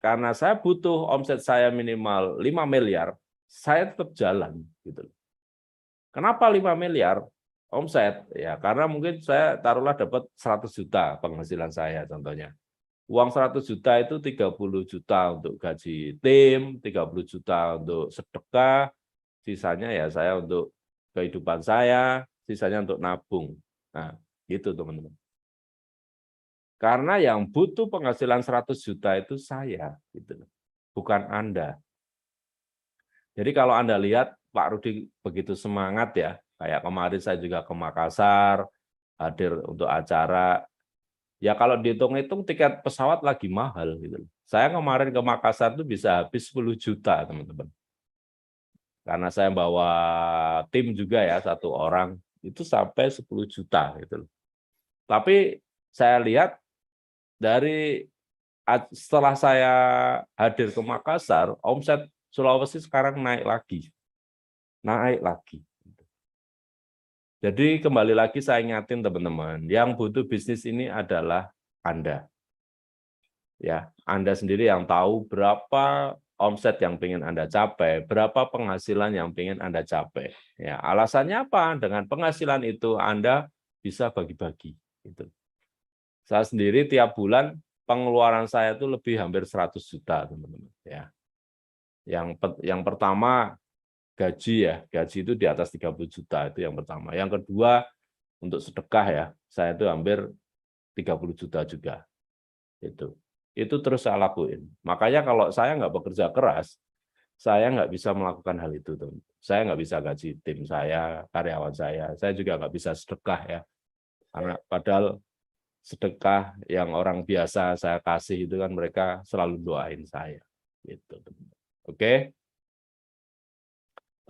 karena saya butuh omset saya minimal 5 miliar, saya tetap jalan. Gitu. Kenapa 5 miliar? Omset, ya karena mungkin saya taruhlah dapat 100 juta penghasilan saya contohnya. Uang 100 juta itu 30 juta untuk gaji tim, 30 juta untuk sedekah, sisanya ya saya untuk kehidupan saya, sisanya untuk nabung. Nah, gitu teman-teman. Karena yang butuh penghasilan 100 juta itu saya, gitu. Bukan Anda. Jadi kalau Anda lihat Pak Rudi begitu semangat ya, kayak kemarin saya juga ke Makassar, hadir untuk acara. Ya kalau dihitung-hitung tiket pesawat lagi mahal gitu. Saya kemarin ke Makassar itu bisa habis 10 juta, teman-teman. Karena saya bawa tim juga ya, 1 orang, itu sampai 10 juta gitu. Tapi saya lihat dari setelah saya hadir ke Makassar, omset Sulawesi sekarang naik lagi. Naik lagi. Jadi kembali lagi saya ingatin teman-teman, yang butuh bisnis ini adalah Anda. Ya, Anda sendiri yang tahu berapa omset yang ingin Anda capai, berapa penghasilan yang ingin Anda capai. Ya, alasannya apa? Dengan penghasilan itu Anda bisa bagi-bagi. Gitu. Saya sendiri tiap bulan pengeluaran saya itu lebih hampir 100 juta, teman-teman. Ya. Yang pertama gaji ya, gaji itu di atas 30 juta itu yang pertama. Yang kedua untuk sedekah ya, saya itu hampir 30 juta juga. Itu terus saya lakuin. Makanya kalau saya nggak bekerja keras, saya nggak bisa melakukan hal itu. Saya nggak bisa gaji tim saya, karyawan saya juga nggak bisa sedekah ya. Karena padahal sedekah yang orang biasa saya kasih itu kan mereka selalu doain saya. Gitu. Oke.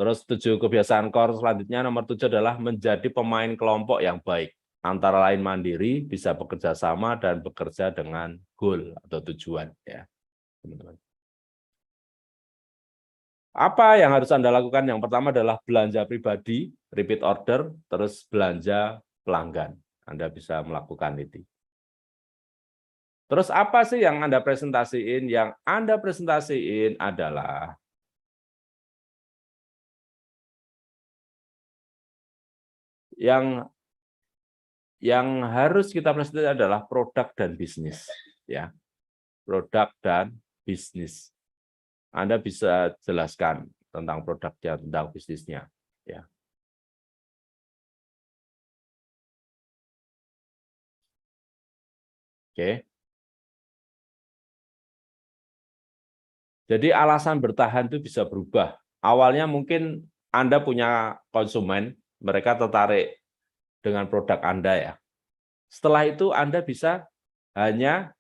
Terus 7 kebiasaan core selanjutnya, nomor 7 adalah menjadi pemain kelompok yang baik. Antara lain mandiri, bisa bekerja sama, dan bekerja dengan goal atau tujuan. Ya, teman-teman. Apa yang harus Anda lakukan? Yang pertama adalah belanja pribadi, repeat order, terus belanja pelanggan. Anda bisa melakukan itu. Terus apa sih yang Anda presentasiin? Yang Anda presentasiin adalah yang harus kita presentasikan adalah produk dan bisnis, ya. Produk dan bisnis. Anda bisa jelaskan tentang produknya, tentang bisnisnya, ya. Oke. Jadi alasan bertahan itu bisa berubah. Awalnya mungkin Anda punya konsumen, mereka tertarik dengan produk Anda, ya. Setelah itu Anda bisa hanya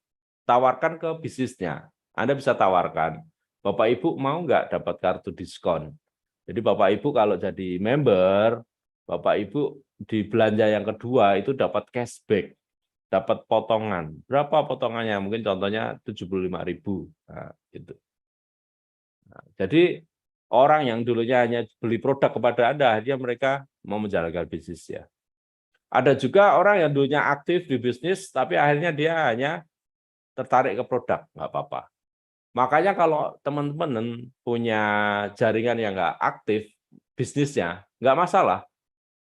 tawarkan ke bisnisnya. Anda bisa tawarkan, Bapak Ibu mau nggak dapat kartu diskon? Jadi Bapak Ibu kalau jadi member, Bapak Ibu di belanja yang kedua itu dapat cashback, dapat potongan. Berapa potongannya? Mungkin contohnya 75.000. Nah, gitu. Nah, jadi orang yang dulunya hanya beli produk kepada Anda, akhirnya mereka mau menjalankan bisnis, ya. Ada juga orang yang dulunya aktif di bisnis, tapi akhirnya dia hanya tertarik ke produk, nggak apa-apa. Makanya kalau teman-teman punya jaringan yang nggak aktif bisnisnya, nggak masalah.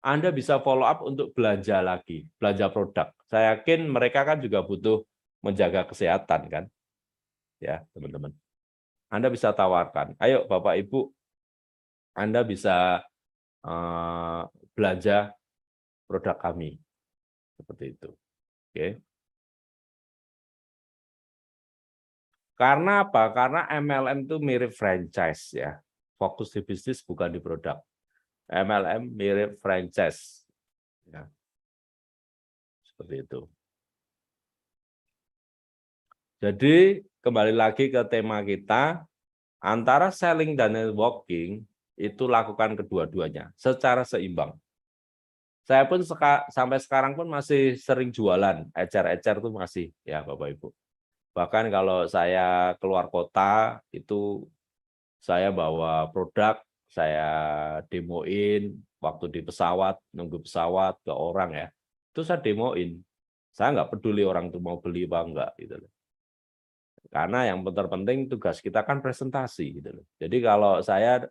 Anda bisa follow up untuk belanja lagi, belanja produk. Saya yakin mereka kan juga butuh menjaga kesehatan, kan? Ya, teman-teman. Anda bisa tawarkan, ayo Bapak Ibu, Anda bisa belanja produk kami. Seperti itu. Oke. Karena apa? Karena MLM itu mirip franchise, ya. Fokus di bisnis bukan di produk. MLM mirip franchise, ya. Seperti itu. Jadi kembali lagi ke tema kita, antara selling dan networking itu lakukan kedua-duanya secara seimbang. Saya pun sampai sekarang pun masih sering jualan, ecer-ecer itu masih, ya Bapak Ibu. Bahkan kalau saya keluar kota itu saya bawa produk, saya demoin waktu di pesawat, nunggu pesawat ke orang, ya. Itu saya demoin. Saya nggak peduli orang itu mau beli apa enggak, gitu loh. Karena yang terpenting tugas kita kan presentasi, gitu loh. Jadi kalau saya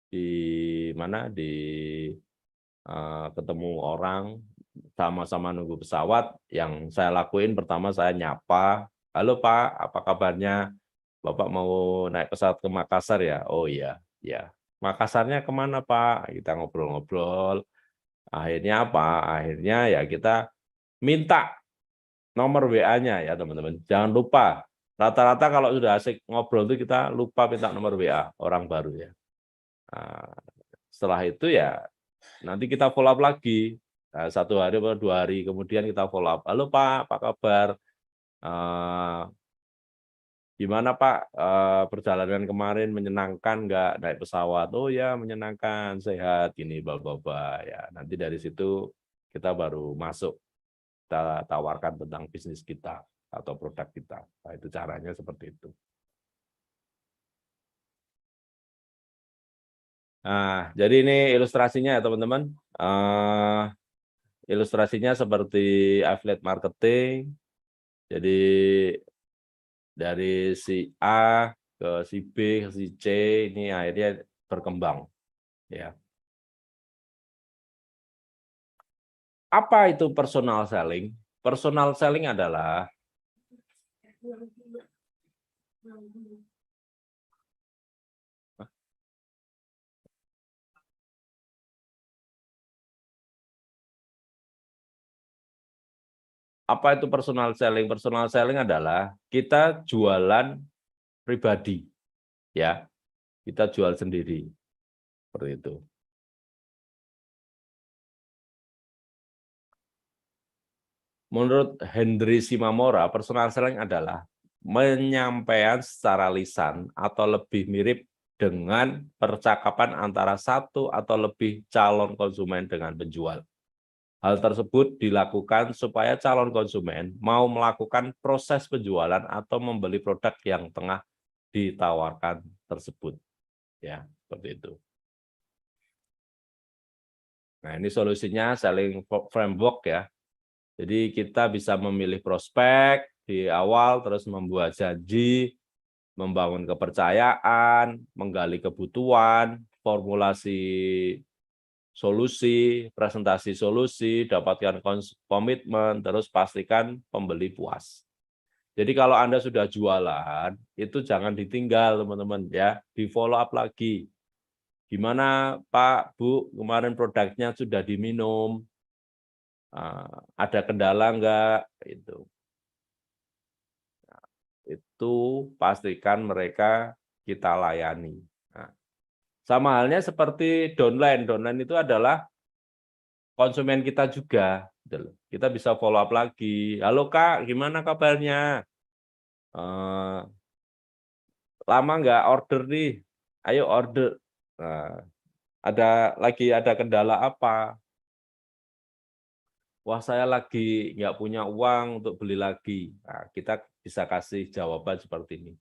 di mana ketemu orang sama-sama nunggu pesawat, yang saya lakuin pertama saya nyapa, halo Pak, apa kabarnya? Bapak mau naik pesawat ke Makassar, ya? Oh iya, ya. Makassarnya kemana Pak? Kita ngobrol-ngobrol. Akhirnya apa? Akhirnya ya kita minta nomor WA-nya, ya teman-teman. Jangan lupa. Rata-rata kalau sudah asik ngobrol itu kita lupa minta nomor WA orang baru, ya. Nah, setelah itu ya nanti kita follow up lagi. Nah, 1 hari atau 2 hari kemudian kita follow up. Halo Pak, apa kabar? Gimana Pak, perjalanan kemarin menyenangkan nggak naik pesawat? Oh ya menyenangkan, sehat, gini, bla-bla-bla. Ya, nanti dari situ kita baru masuk, kita tawarkan tentang bisnis kita atau produk kita. Nah, itu caranya seperti itu. Nah, jadi ini ilustrasinya, ya teman-teman. Ilustrasinya seperti affiliate marketing. Jadi dari si A ke si B ke si C ini akhirnya berkembang, ya. Apa itu personal selling? Personal selling adalah apa itu personal selling? Personal selling adalah kita jualan pribadi, ya. Kita jual sendiri. Seperti itu. Menurut Henry Shimamura, personal selling adalah menyampaikan secara lisan atau lebih mirip dengan percakapan antara satu atau lebih calon konsumen dengan penjual. Hal tersebut dilakukan supaya calon konsumen mau melakukan proses penjualan atau membeli produk yang tengah ditawarkan tersebut. Ya, seperti itu. Nah, ini solusinya selling framework ya. Jadi kita bisa memilih prospek di awal, terus membuat janji, membangun kepercayaan, menggali kebutuhan, formulasi solusi, presentasi solusi, dapatkan komitmen, terus pastikan pembeli puas. Jadi kalau Anda sudah jualan, itu jangan ditinggal teman-teman ya, di follow up lagi. Gimana Pak, Bu, kemarin produknya sudah diminum, ada kendala enggak? Itu pastikan mereka kita layani. Nah, sama halnya seperti downline. Downline itu adalah konsumen kita juga. Kita bisa follow up lagi. Halo Kak, gimana kabarnya? Lama nggak order nih? Ayo order. Nah, ada kendala apa? Wah, saya lagi nggak punya uang untuk beli lagi. Nah, kita bisa kasih jawaban seperti ini.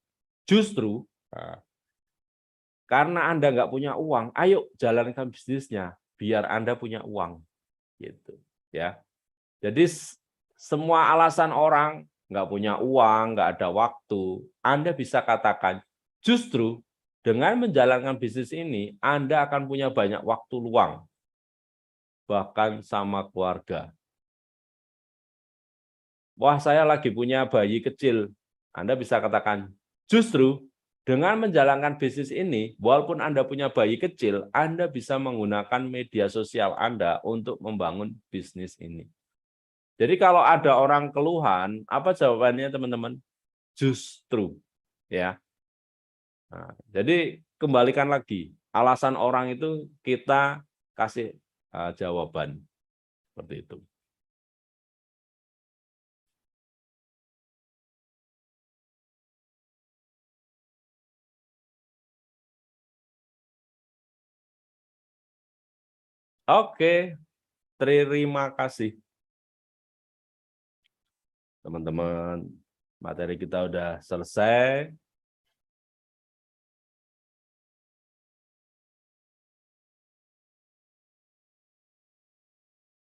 Justru karena Anda nggak punya uang, ayo jalankan bisnisnya biar Anda punya uang, gitu ya. Jadi semua alasan orang nggak punya uang, nggak ada waktu, Anda bisa katakan justru dengan menjalankan bisnis ini Anda akan punya banyak waktu luang, bahkan sama keluarga. Wah, saya lagi punya bayi kecil. Anda bisa katakan, justru dengan menjalankan bisnis ini, walaupun Anda punya bayi kecil, Anda bisa menggunakan media sosial Anda untuk membangun bisnis ini. Jadi kalau ada orang keluhan, apa jawabannya teman-teman? Justru. Ya. Nah, jadi kembalikan lagi, alasan orang itu kita kasih jawaban. Seperti itu. Oke, terima kasih. Teman-teman, materi kita udah selesai.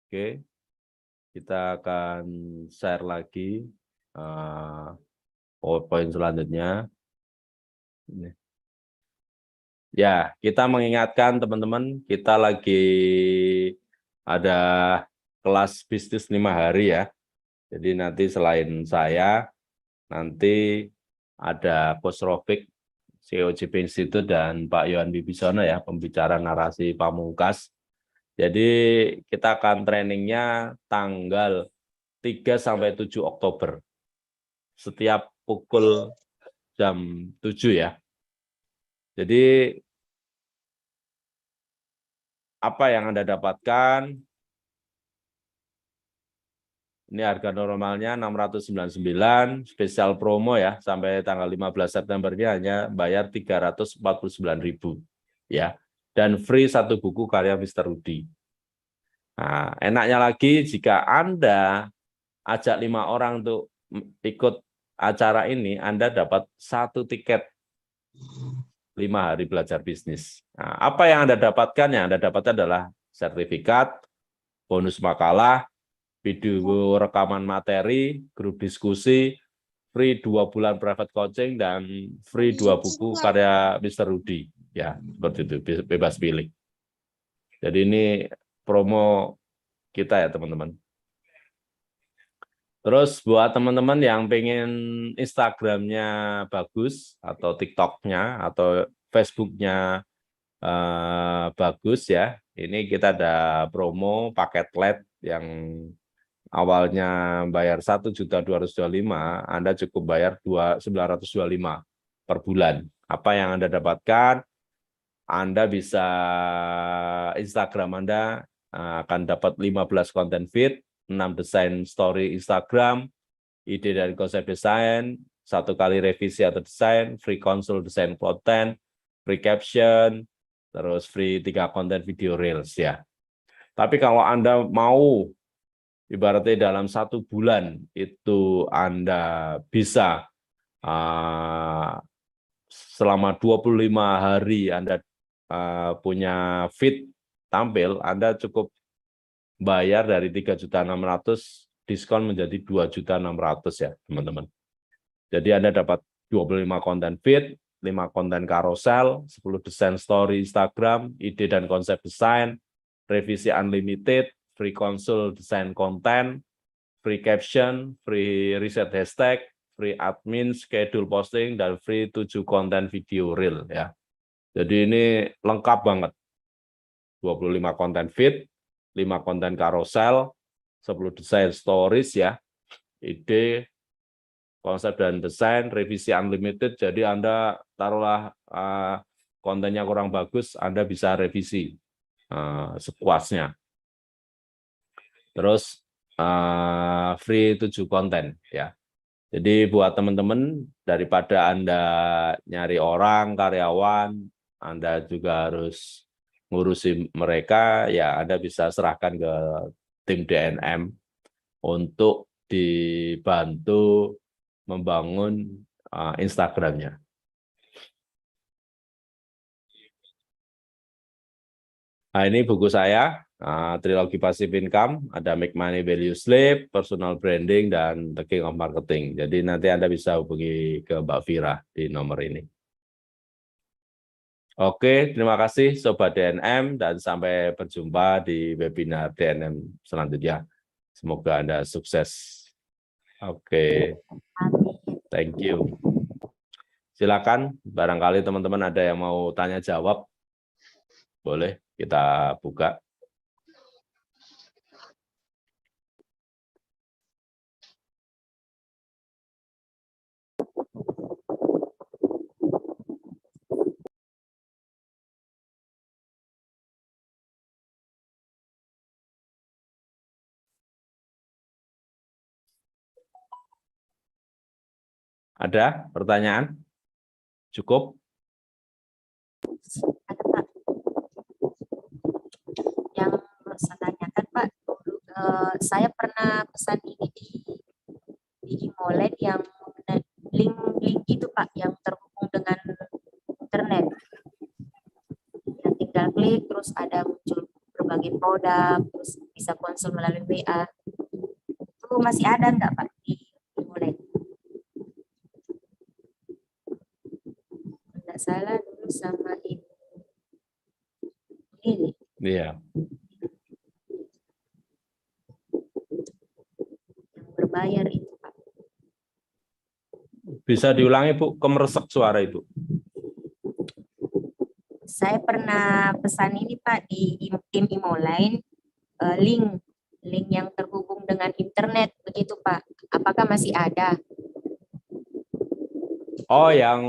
Oke, kita akan share lagi PowerPoint selanjutnya. Ya, kita mengingatkan teman-teman, kita lagi ada kelas bisnis 5 hari ya. Jadi nanti selain saya, nanti ada Coach Rofik, CEO JP Institute, dan Pak Yohan Wibisono ya, pembicara narasi pamungkas. Jadi kita akan trainingnya tanggal 3-7 Oktober. Setiap pukul jam 7 ya. Jadi apa yang Anda dapatkan? Ini harga normalnya 699, spesial promo ya, sampai tanggal 15 September ini hanya bayar 349.000 ya. Dan free 1 buku karya Mr. Rudy. Nah, enaknya lagi jika Anda ajak 5 orang untuk ikut acara ini, Anda dapat 1 tiket 5 hari belajar bisnis. Nah, apa yang Anda dapatkan? Yang Anda dapatkan adalah sertifikat, bonus makalah, video rekaman materi, grup diskusi, free 2 bulan private coaching, dan free 2 buku karya Mr. Rudy. Ya, seperti itu, bebas pilih. Jadi ini promo kita ya teman-teman. Terus buat teman-teman yang pengen Instagramnya bagus, atau TikToknya, atau Facebooknya bagus ya, ini kita ada promo paket LED yang awalnya bayar 1.225.000, Anda cukup bayar 925 per bulan. Apa yang Anda dapatkan? Anda bisa Instagram Anda akan dapat 15 konten feed, 6 desain story Instagram, ide dan konsep desain, 1 kali revisi atau desain, free konsul desain konten, free caption, terus free 3 konten video reels ya. Tapi kalau Anda mau ibaratnya dalam 1 bulan itu Anda bisa selama 25 hari Anda punya feed tampil, Anda cukup bayar dari 3.600.000 diskon menjadi 2.600.000 ya, teman-teman. Jadi Anda dapat 25 konten feed, 5 konten carousel, 10 desain story Instagram, ide dan konsep desain, revisi unlimited, free konsul desain konten, free caption, free reset hashtag, free admin, schedule posting, dan free 7 konten video reel ya. Jadi ini lengkap banget. 25 konten feed, 5 konten carousel, 10 desain stories ya, ide, konsep dan desain, revisi unlimited, jadi Anda taruhlah kontennya kurang bagus, Anda bisa revisi sepuasnya. Terus free 7 konten ya. Jadi buat teman-teman, daripada Anda nyari orang, karyawan, Anda juga harus ngurusi mereka, ya Anda bisa serahkan ke tim DNM untuk dibantu membangun Instagramnya. Nah, ini buku saya, Trilogi Passive Income, ada Make Money Value Sleep, Personal Branding, dan The King of Marketing. Jadi nanti Anda bisa hubungi ke Mbak Vira di nomor ini. Oke, terima kasih Sobat DNM, dan sampai berjumpa di webinar DNM selanjutnya. Semoga Anda sukses. Oke, thank you. Silakan, barangkali teman-teman ada yang mau tanya jawab, boleh kita buka. Ada pertanyaan? Cukup? Ada Pak. Yang saya tanyakan Pak, saya pernah pesan ini di e-wallet yang link itu Pak, yang terhubung dengan internet. Yang tinggal klik, terus ada muncul berbagai produk, terus bisa konsul melalui WA. Itu masih ada nggak Pak di e-wallet? Nggak salah dulu sama Ibu ini. Iya. Yang berbayar itu Pak. Bisa diulangi Bu, kemeresek suara Ibu. Saya pernah pesan ini Pak di tim Imoline, link yang terhubung dengan internet begitu Pak. Apakah masih ada? Oh, yang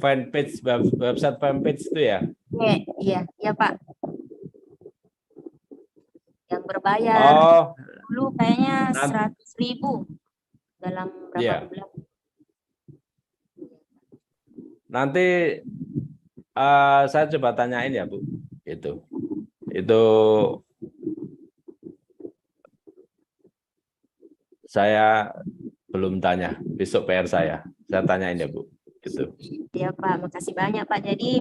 fanpage, website fanpage itu ya? Iya Pak. Yang berbayar dulu kayaknya 100.000 dalam berapa bulan. Nanti saya coba tanyain ya Bu. Itu saya belum tanya. Besok PR saya tanyain ya Bu. Gitu. Ya Pak, makasih banyak Pak. Jadi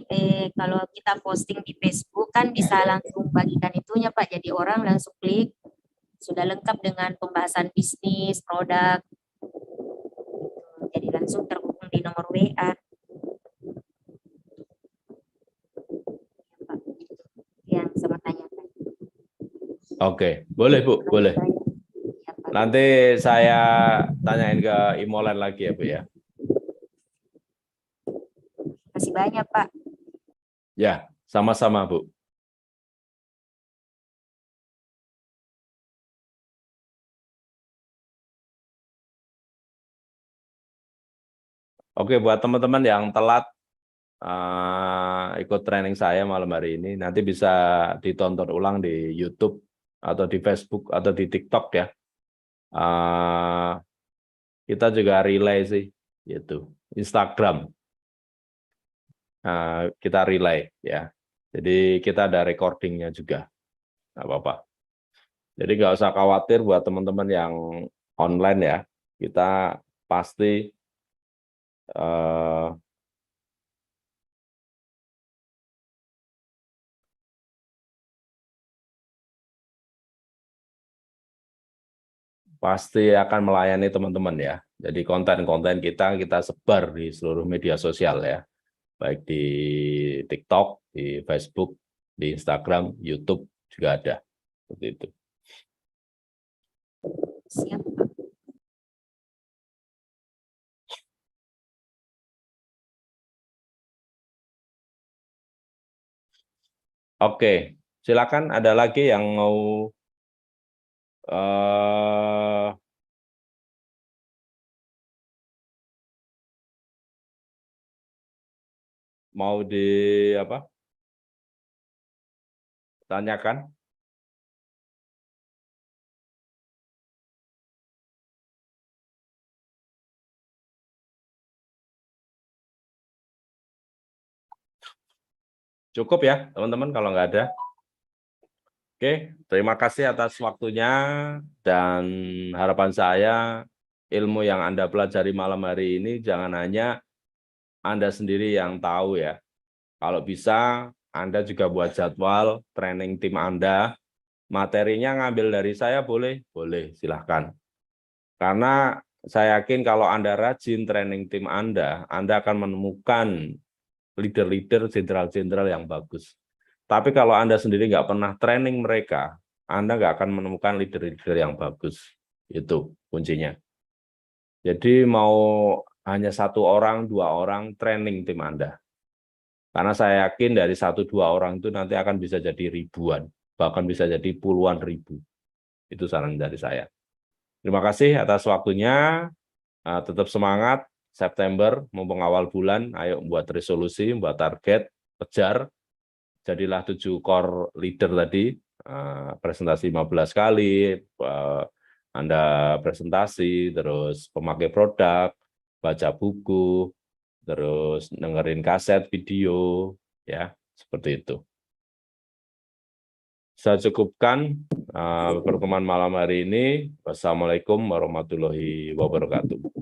kalau kita posting di Facebook kan bisa langsung bagikan itunya Pak. Jadi orang langsung klik, sudah lengkap dengan pembahasan bisnis, produk. Jadi langsung terhubung di nomor WA. Yang saya tanyakan. Oke, boleh Bu, boleh. Nanti saya tanyain ke Imolen lagi ya Bu ya. Terima kasih banyak Pak. Ya, sama-sama Bu. Oke, buat teman-teman yang telat ikut training saya malam hari ini, nanti bisa ditonton ulang di YouTube atau di Facebook atau di TikTok ya. Kita juga relay sih, gitu. Instagram. kita relay ya. Jadi kita ada recordingnya juga, nggak apa-apa. Jadi nggak usah khawatir buat teman-teman yang online ya. Kita pasti pasti akan melayani teman-teman ya. Jadi konten-konten kita sebar di seluruh media sosial ya. Baik di TikTok, di Facebook, di Instagram, YouTube juga ada. Seperti itu. Siap, Pak. Oke, silakan ada lagi yang mau tanyakan? Cukup ya, teman-teman, kalau nggak ada. Oke, terima kasih atas waktunya dan harapan saya ilmu yang Anda pelajari malam hari ini jangan hanya Anda sendiri yang tahu ya. Kalau bisa, Anda juga buat jadwal training tim Anda. Materinya ngambil dari saya boleh? Boleh, silahkan. Karena saya yakin kalau Anda rajin training tim Anda akan menemukan leader-leader, jenderal-jenderal yang bagus. Tapi kalau Anda sendiri nggak pernah training mereka, Anda nggak akan menemukan leader-leader yang bagus. Itu kuncinya. Jadi mau hanya 1 orang, 2 orang training tim Anda. Karena saya yakin dari 1-2 orang itu nanti akan bisa jadi ribuan, bahkan bisa jadi puluhan ribu. Itu saran dari saya. Terima kasih atas waktunya. Tetap semangat. September, mumpung awal bulan, ayo buat resolusi, buat target, kejar. Jadilah 7 core leader tadi, presentasi 15 kali, Anda presentasi, terus pemakai produk, baca buku, terus dengerin kaset, video, ya, seperti itu. Saya cukupkan pertemuan malam hari ini. Wassalamualaikum warahmatullahi wabarakatuh.